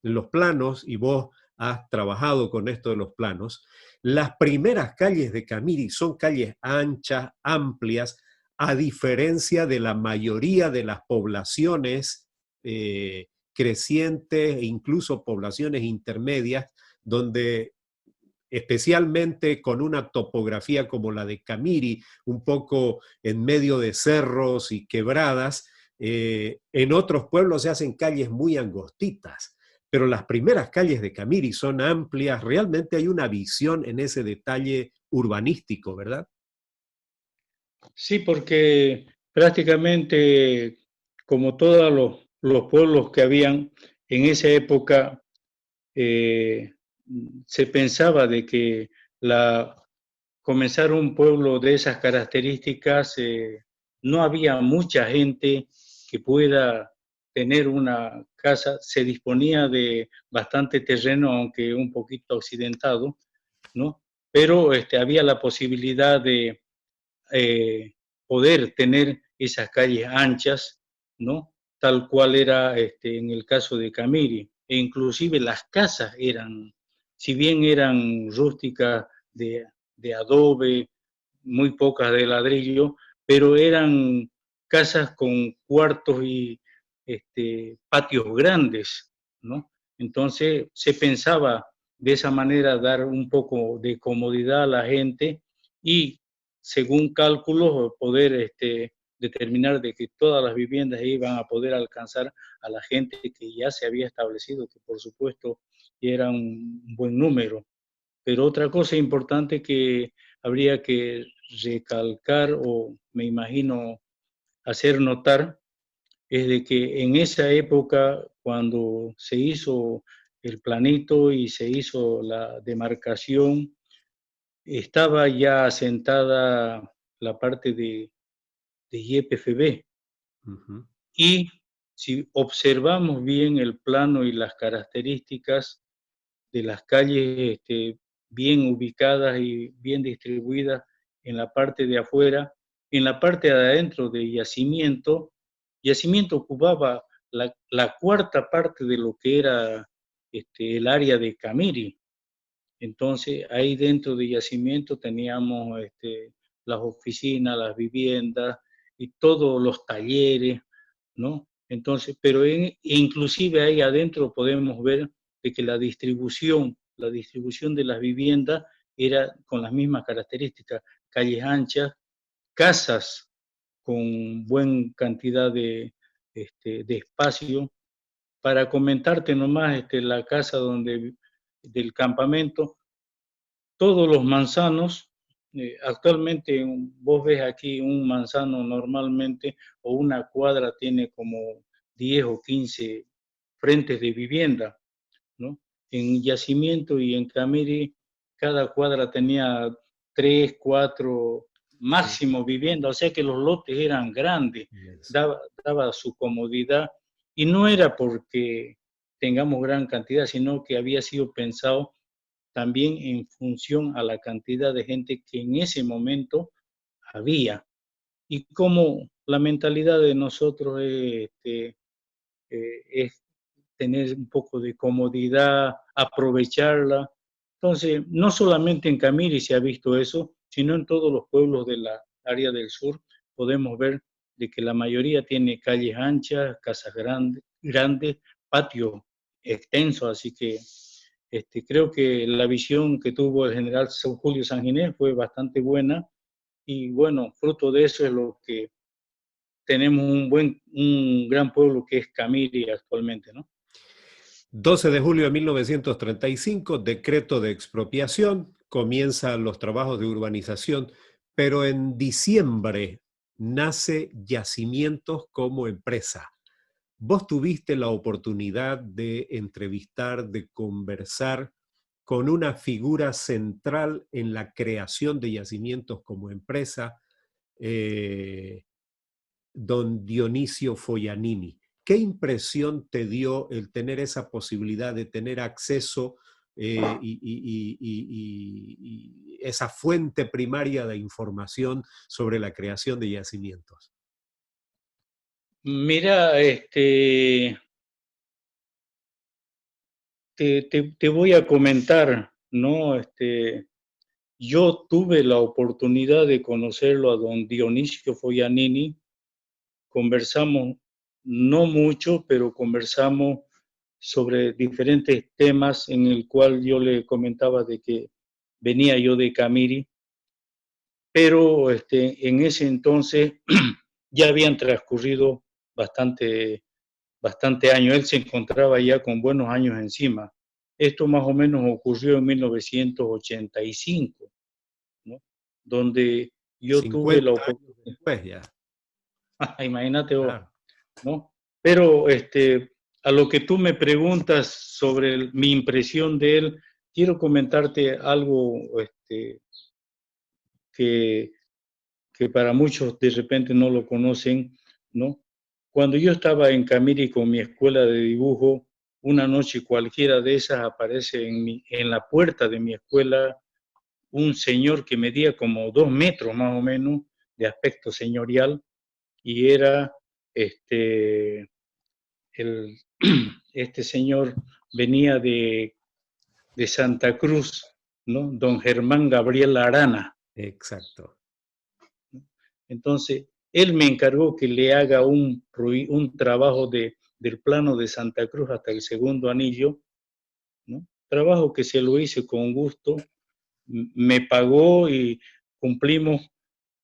en los planos, y vos has trabajado con esto de los planos, las primeras calles de Camiri son calles anchas, amplias, a diferencia de la mayoría de las poblaciones crecientes e incluso poblaciones intermedias, donde especialmente con una topografía como la de Camiri, un poco en medio de cerros y quebradas, en otros pueblos se hacen calles muy angostitas. pero las primeras calles de Camiri son amplias, realmente hay una visión en ese detalle urbanístico, ¿verdad?
Sí, porque prácticamente, como todos los pueblos que habían en esa época, eh, se pensaba de que la, comenzar un pueblo de esas características, no había mucha gente que pueda tener una casa, se disponía de bastante terreno, aunque un poquito accidentado, ¿no? Pero había la posibilidad de poder tener esas calles anchas, ¿no? Tal cual era en el caso de Camiri. E inclusive las casas eran, si bien eran rústicas de adobe, muy pocas de ladrillo, pero eran casas con cuartos y patios grandes, ¿no? Entonces se pensaba de esa manera dar un poco de comodidad a la gente y según cálculos poder determinar de que todas las viviendas iban a poder alcanzar a la gente que ya se había establecido, que por supuesto era un buen número. Pero otra cosa importante que habría que recalcar o me imagino hacer notar es de que en esa época, cuando se hizo el planito y se hizo la demarcación, estaba ya asentada la parte de YPFB.
Uh -huh.
Y si observamos bien el plano y las características de las calles bien ubicadas y bien distribuidas en la parte de afuera, en la parte de adentro de Yacimiento ocupaba la cuarta parte de lo que era el área de Camiri. Entonces, ahí dentro de Yacimiento teníamos las oficinas, las viviendas y todos los talleres, ¿no? Entonces, pero inclusive ahí adentro podemos ver de que la distribución de las viviendas era con las mismas características, calles anchas, casas con buena cantidad de espacio. Para comentarte nomás, la casa del campamento, todos los manzanos, actualmente vos ves aquí un manzano normalmente o una cuadra tiene como 10 o 15 frentes de vivienda, ¿no? En Yacimiento y en Camiri, cada cuadra tenía 3, 4,
Sí.
máximo vivienda, o sea que los lotes eran grandes,
Yes.
daba su comodidad y no era porque tengamos gran cantidad, sino que había sido pensado también en función a la cantidad de gente que en ese momento había. Y como la mentalidad de nosotros es tener un poco de comodidad, aprovecharla. Entonces, no solamente en Camiri se ha visto eso, sino en todos los pueblos de la área del sur podemos ver de que la mayoría tiene calles anchas, casas grandes, patio extenso, así que creo que la visión que tuvo el general Julio Sanginés fue bastante buena y bueno, fruto de eso es lo que tenemos un gran pueblo que es Camiri actualmente, ¿no?
12 de julio de 1935, decreto de expropiación, comienzan los trabajos de urbanización, pero en diciembre nace Yacimientos como empresa. Vos tuviste la oportunidad de entrevistar, de conversar con una figura central en la creación de Yacimientos como empresa, eh, don Dionisio Foianini. ¿Qué impresión te dio el tener esa posibilidad de tener acceso y esa fuente primaria de información sobre la creación de yacimientos?
Mira, te voy a comentar, ¿no? Yo tuve la oportunidad de conocerlo a don Dionisio Foianini, conversamos no mucho, pero conversamos sobre diferentes temas en el cual yo le comentaba de que venía yo de Camiri, pero en ese entonces ya habían transcurrido bastante bastante años. Él se encontraba ya con buenos años encima. Esto más o menos ocurrió en 1985, ¿no? Donde yo tuve
50
la
años
oportunidad,
después ya.
imagínate vos,
Claro.
¿no? Pero a lo que tú me preguntas sobre mi impresión de él, quiero comentarte algo que, que para muchos de repente no lo conocen, ¿no? Cuando yo estaba en Camiri con mi escuela de dibujo, una noche cualquiera de esas aparece en la puerta de mi escuela un señor que medía como 2 metros más o menos, de aspecto señorial, y era el, este señor venía de Santa Cruz, ¿no? Don Germán Gabriel Arana.
Exacto.
Entonces, él me encargó que le haga un trabajo del plano de Santa Cruz hasta el segundo anillo, ¿no? Trabajo que se lo hice con gusto, me pagó y cumplimos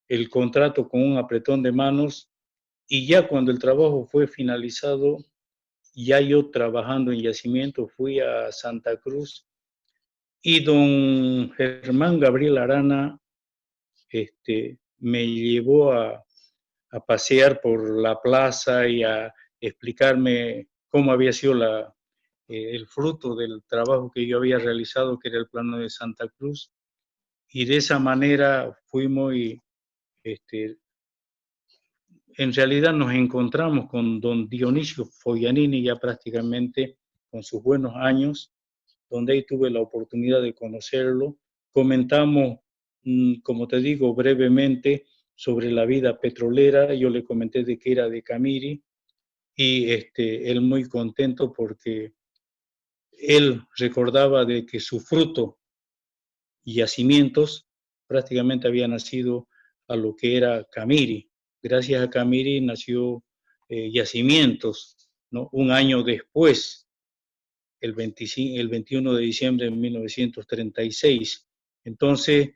el contrato con un apretón de manos, y ya cuando el trabajo fue finalizado, ya yo trabajando en yacimiento fui a Santa Cruz, y don Germán Gabriel Arana me llevó a pasear por la plaza y a explicarme cómo había sido el fruto del trabajo que yo había realizado, que era el plano de Santa Cruz. Y de esa manera fuimos y este, en realidad nos encontramos con don Dionisio Foglianini ya prácticamente con sus buenos años, donde ahí tuve la oportunidad de conocerlo. Comentamos, como te digo, brevemente sobre la vida petrolera. Yo le comenté de que era de Camiri, y él muy contento porque él recordaba de que su fruto y yacimientos prácticamente había nacido a lo que era Camiri. Gracias a Camiri nació Yacimientos, ¿no? Un año después, el 21 de diciembre de 1936. Entonces,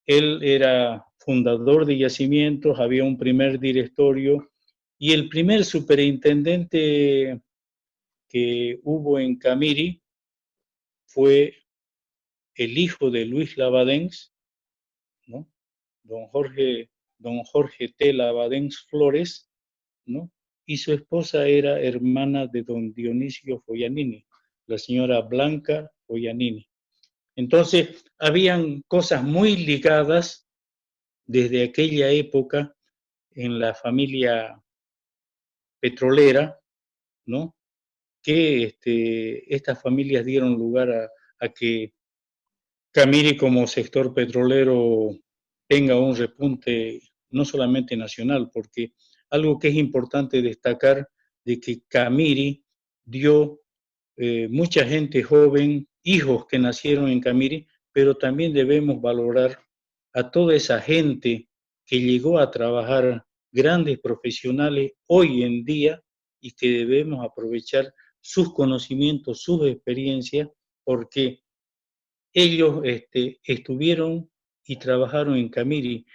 él era fundador de Yacimientos, había un primer directorio, y el primer superintendente que hubo en Camiri fue el hijo de Luis Labadens, ¿no? Don Jorge, don Jorge T. Labadens Flores, ¿no? Y su esposa era hermana de don Dionisio Foglianini, la señora Blanca Foglianini. Entonces, habían cosas muy ligadas desde aquella época en la familia petrolera, ¿no? Que estas familias dieron lugar a que Camiri como sector petrolero tenga un repunte no solamente nacional, porque algo que es importante destacar de que Camiri dio mucha gente joven, hijos que nacieron en Camiri, pero también debemos valorar a toda esa gente que llegó a trabajar, grandes profesionales hoy en día, y que debemos aprovechar sus conocimientos, sus experiencias, porque ellos estuvieron y trabajaron en Camiri.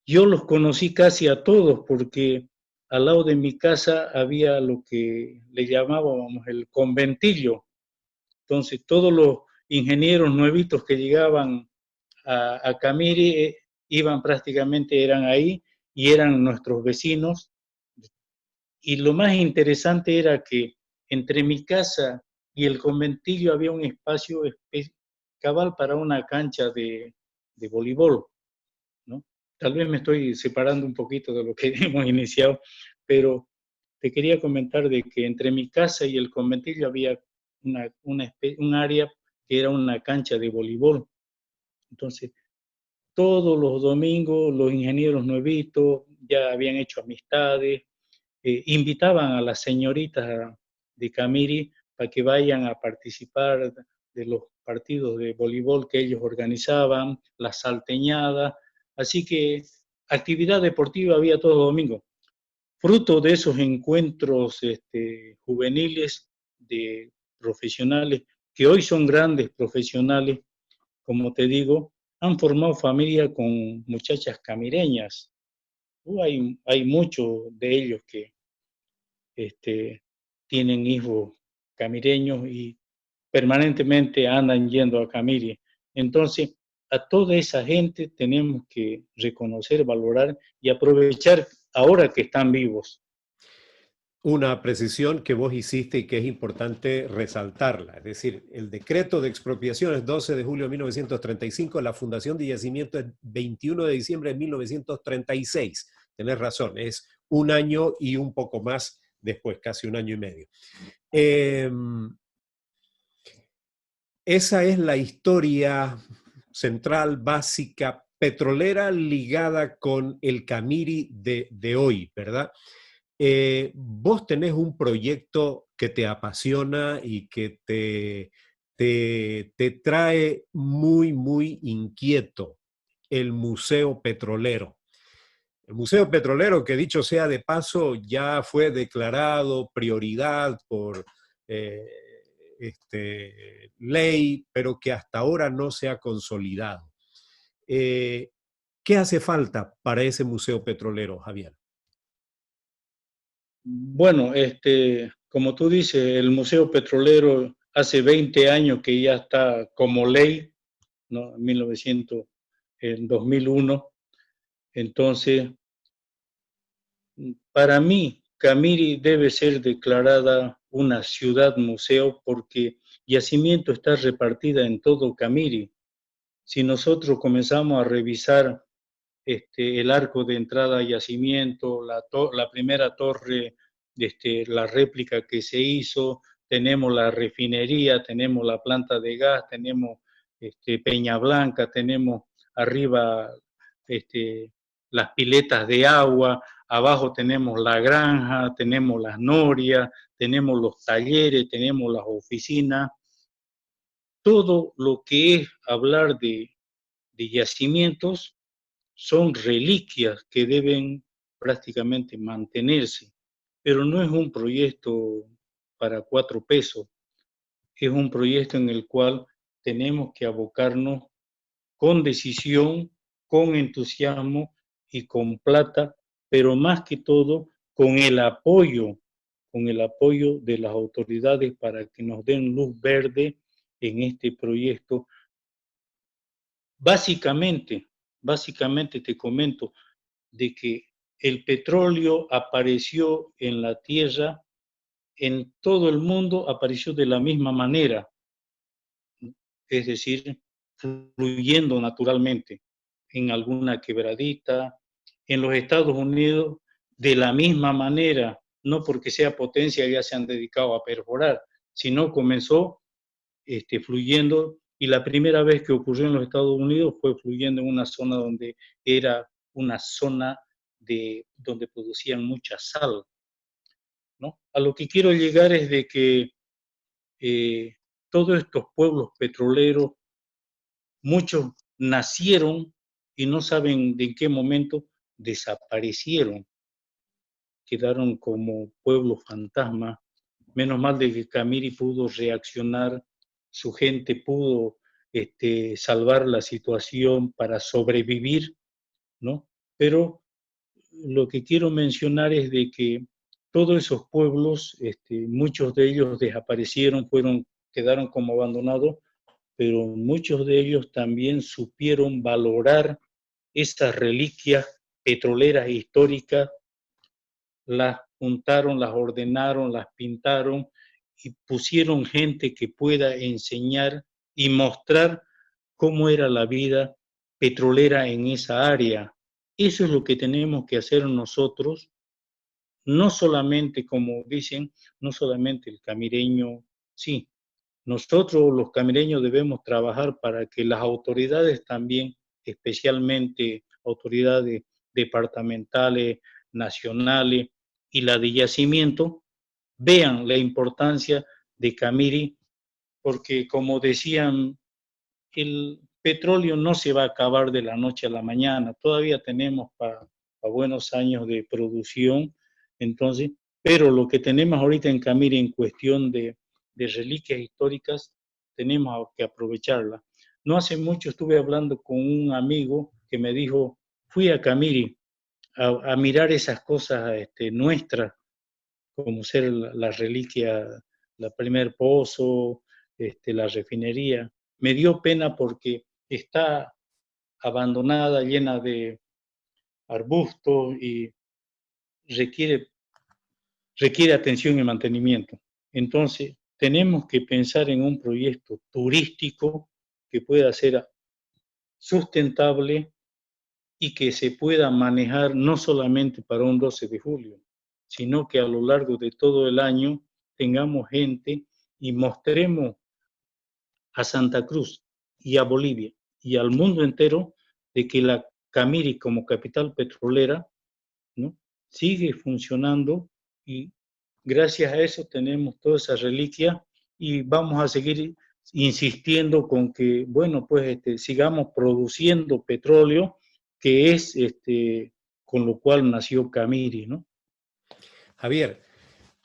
Yo los conocí casi a todos porque al lado de mi casa había lo que le llamábamos el conventillo. Entonces, todos los ingenieros nuevitos que llegaban a Camiri iban prácticamente, eran ahí y eran nuestros vecinos. Y lo más interesante era que entre mi casa y el conventillo había un espacio cabal para una cancha de voleibol, ¿no? Tal vez me estoy separando un poquito de lo que hemos iniciado, pero te quería comentar de que entre mi casa y el conventillo había un área que era una cancha de voleibol. Entonces, todos los domingos los ingenieros nuevitos ya habían hecho amistades, invitaban a las señoritas de Camiri para que vayan a participar de los partidos de voleibol que ellos organizaban, las salteñadas, así que actividad deportiva había todo domingo. Fruto de esos encuentros juveniles de profesionales, que hoy son grandes profesionales, como te digo, han formado familia con muchachas camireñas. Hay muchos de ellos que tienen hijos camireños y permanentemente andan yendo a Camiri. Entonces, a toda esa gente tenemos que reconocer, valorar y aprovechar ahora que están vivos.
Una precisión que vos hiciste y que es importante resaltarla. Es decir, el decreto de expropiación es 12 de julio de 1935, la fundación de yacimiento es 21 de diciembre de 1936. Tenés razón, es un año y un poco más después, casi un año y medio. Esa es la historia central, básica, petrolera ligada con el Camiri de hoy, ¿verdad? Vos tenés un proyecto que te apasiona y que te trae muy, muy inquieto, el Museo Petrolero. El Museo Petrolero, que dicho sea de paso, ya fue declarado prioridad por ley, pero que hasta ahora no se ha consolidado. ¿Qué hace falta para ese Museo Petrolero, Javier?
Bueno, como tú dices, el Museo Petrolero hace 20 años que ya está como ley, ¿no? En 2001. Entonces, para mí, Camiri debe ser declarada una ciudad museo porque Yacimiento está repartida en todo Camiri. Si nosotros comenzamos a revisar el arco de entrada a Yacimiento, la primera torre, la réplica que se hizo, tenemos la refinería, tenemos la planta de gas, tenemos Peña Blanca, tenemos arriba las piletas de agua, abajo tenemos la granja, tenemos las norias, tenemos los talleres, tenemos las oficinas. Todo lo que es hablar de yacimientos son reliquias que deben prácticamente mantenerse, pero no es un proyecto para 4 pesos, es un proyecto en el cual tenemos que abocarnos con decisión, con entusiasmo y con plata, pero más que todo con el apoyo de las autoridades para que nos den luz verde en este proyecto. Básicamente te comento de que el petróleo apareció en la tierra, en todo el mundo apareció de la misma manera, es decir, fluyendo naturalmente en alguna quebradita. En los Estados Unidos, de la misma manera, no porque sea potencia ya se han dedicado a perforar, sino comenzó fluyendo, y la primera vez que ocurrió en los Estados Unidos fue fluyendo en una zona donde era una zona donde producían mucha sal, ¿no? A lo que quiero llegar es de que todos estos pueblos petroleros, muchos nacieron y no saben de en qué momento desaparecieron, quedaron como pueblos fantasma. Menos mal de que Camiri pudo reaccionar, su gente pudo salvar la situación para sobrevivir, ¿no? Pero lo que quiero mencionar es de que todos esos pueblos, muchos de ellos desaparecieron, quedaron como abandonados, pero muchos de ellos también supieron valorar esas reliquias petroleras históricas, las juntaron, las ordenaron, las pintaron y pusieron gente que pueda enseñar y mostrar cómo era la vida petrolera en esa área. Eso es lo que tenemos que hacer nosotros, no solamente, como dicen, no solamente el camireño, sí, nosotros los camireños debemos trabajar para que las autoridades también, especialmente autoridades departamentales, nacionales y la de yacimiento, vean la importancia de Camiri, porque como decían, el petróleo no se va a acabar de la noche a la mañana, todavía tenemos para buenos años de producción, entonces, pero lo que tenemos ahorita en Camiri en cuestión de reliquias históricas, tenemos que aprovecharla. No hace mucho estuve hablando con un amigo que me dijo, fui a Camiri a mirar esas cosas nuestras, como ser la reliquia, la primer pozo, la refinería. Me dio pena porque está abandonada, llena de arbustos y requiere, requiere atención y mantenimiento. Entonces, tenemos que pensar en un proyecto turístico que pueda ser sustentable y que se pueda manejar no solamente para un 12 de julio, sino que a lo largo de todo el año tengamos gente y mostremos a Santa Cruz y a Bolivia y al mundo entero de que la Camiri como capital petrolera, ¿no?, sigue funcionando y gracias a eso tenemos toda esa reliquia y vamos a seguir insistiendo con que, bueno, pues sigamos produciendo petróleo, que es con lo cual nació Camiri, ¿no?
Javier,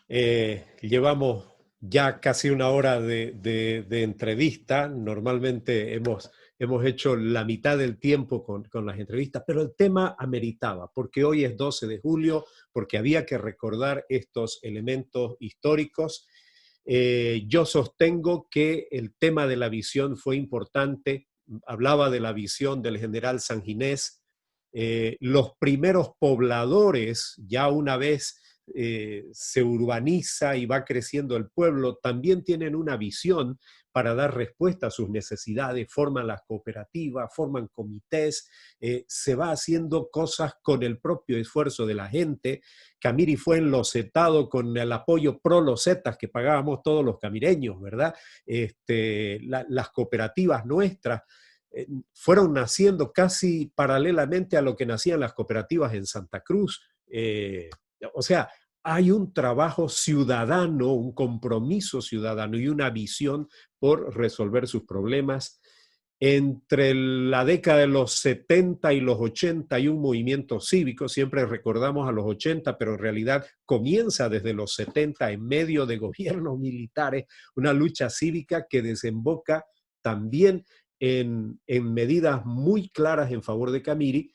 llevamos ya casi una hora de entrevista. Normalmente hemos hecho la mitad del tiempo con las entrevistas, pero el tema ameritaba, porque hoy es 12 de julio, porque había que recordar estos elementos históricos. Yo sostengo que el tema de la visión fue importante. Hablaba de la visión del general Sanginés. Los primeros pobladores, ya una vez se urbaniza y va creciendo el pueblo, también tienen una visión para dar respuesta a sus necesidades, forman las cooperativas, forman comités, se va haciendo cosas con el propio esfuerzo de la gente. Camiri fue enlocetado con el apoyo pro losetas que pagábamos todos los camireños, ¿verdad? Las cooperativas nuestras fueron naciendo casi paralelamente a lo que nacían las cooperativas en Santa Cruz. O sea, hay un trabajo ciudadano, un compromiso ciudadano y una visión por resolver sus problemas. Entre la década de los 70 y los 80 hay un movimiento cívico, siempre recordamos a los 80, pero en realidad comienza desde los 70 en medio de gobiernos militares, una lucha cívica que desemboca también en medidas muy claras en favor de Camiri,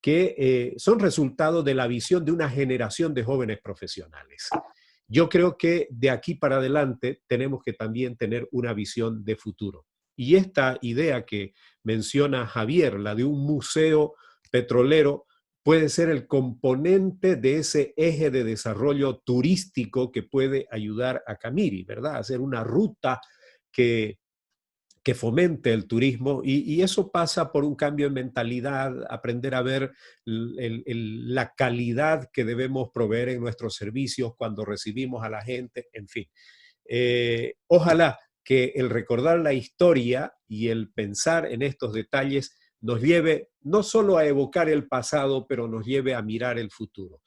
que son resultado de la visión de una generación de jóvenes profesionales. Yo creo que de aquí para adelante tenemos que también tener una visión de futuro. Y esta idea que menciona Javier, la de un museo petrolero, puede ser el componente de ese eje de desarrollo turístico que puede ayudar a Camiri, ¿verdad? Hacer una ruta que fomente el turismo y eso pasa por un cambio en mentalidad, aprender a ver la calidad que debemos proveer en nuestros servicios cuando recibimos a la gente, en fin. Ojalá que el recordar la historia y el pensar en estos detalles nos lleve no solo a evocar el pasado, pero nos lleve a mirar el futuro.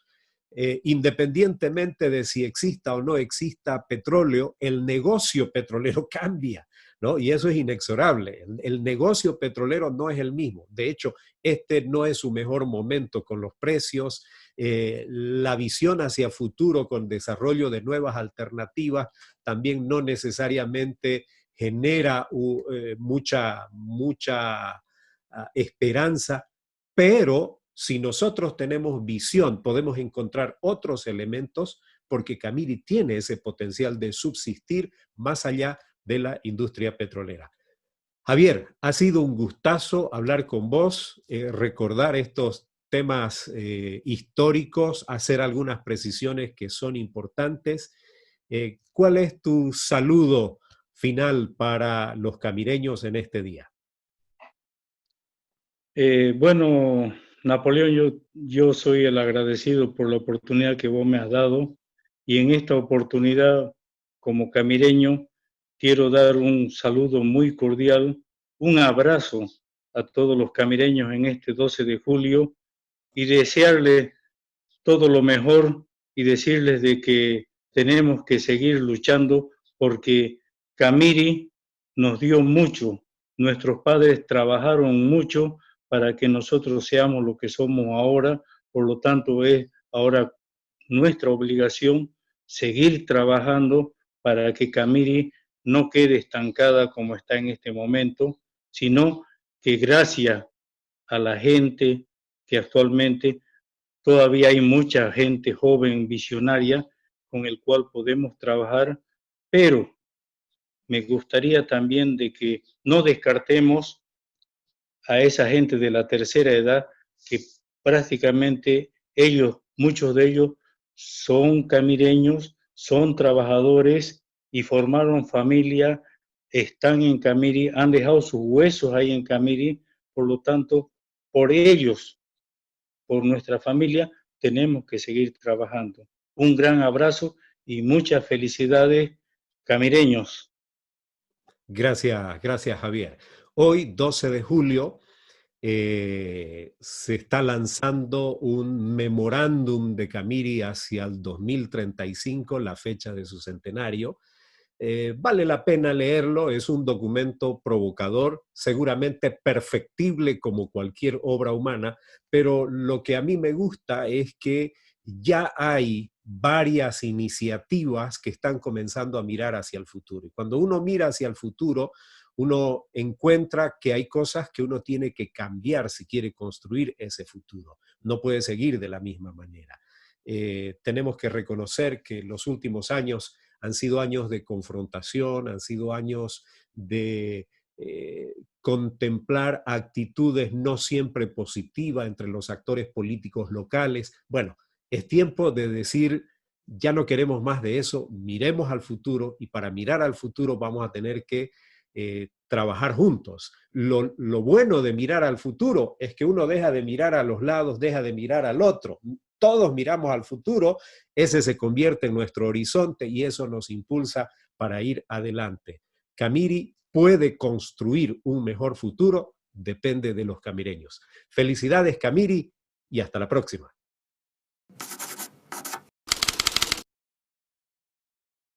Independientemente de si exista o no exista petróleo, el negocio petrolero cambia, ¿no? Y eso es inexorable. El negocio petrolero no es el mismo. De hecho, este no es su mejor momento con los precios, la visión hacia futuro con desarrollo de nuevas alternativas también no necesariamente genera mucha esperanza, pero si nosotros tenemos visión, podemos encontrar otros elementos porque Camiri tiene ese potencial de subsistir más allá de la industria petrolera. Javier, ha sido un gustazo hablar con vos, recordar estos temas históricos, hacer algunas precisiones que son importantes. ¿Cuál es tu saludo final para los camireños en este día?
Bueno, Napoleón, yo soy el agradecido por la oportunidad que vos me has dado y en esta oportunidad, como camireño, quiero dar un saludo muy cordial, un abrazo a todos los camireños en este 12 de julio y desearles todo lo mejor y decirles de que tenemos que seguir luchando porque Camiri nos dio mucho, nuestros padres trabajaron mucho para que nosotros seamos lo que somos ahora, por lo tanto es ahora nuestra obligación seguir trabajando para que Camiri no quede estancada como está en este momento, sino que gracias a la gente que actualmente todavía hay mucha gente joven, visionaria, con el cual podemos trabajar, pero me gustaría también de que no descartemos a esa gente de la tercera edad que prácticamente ellos, muchos de ellos son camireños, son trabajadores y formaron familia, están en Camiri, han dejado sus huesos ahí en Camiri, por lo tanto, por ellos, por nuestra familia, tenemos que seguir trabajando. Un gran abrazo y muchas felicidades, camireños.
Gracias, gracias Javier. Hoy, 12 de julio, se está lanzando un memorándum de Camiri hacia el 2035, la fecha de su centenario. Vale la pena leerlo, es un documento provocador, seguramente perfectible como cualquier obra humana, pero lo que a mí me gusta es que ya hay varias iniciativas que están comenzando a mirar hacia el futuro. Y cuando uno mira hacia el futuro, uno encuentra que hay cosas que uno tiene que cambiar si quiere construir ese futuro. No puede seguir de la misma manera. Tenemos que reconocer que los últimos años han sido años de confrontación, han sido años de contemplar actitudes no siempre positivas entre los actores políticos locales. Bueno, es tiempo de decir, ya no queremos más de eso, miremos al futuro y para mirar al futuro vamos a tener que trabajar juntos. Lo bueno de mirar al futuro es que uno deja de mirar a los lados, deja de mirar al otro. Todos miramos al futuro, ese se convierte en nuestro horizonte y eso nos impulsa para ir adelante. Camiri puede construir un mejor futuro, depende de los camireños. Felicidades, Camiri, y hasta la próxima.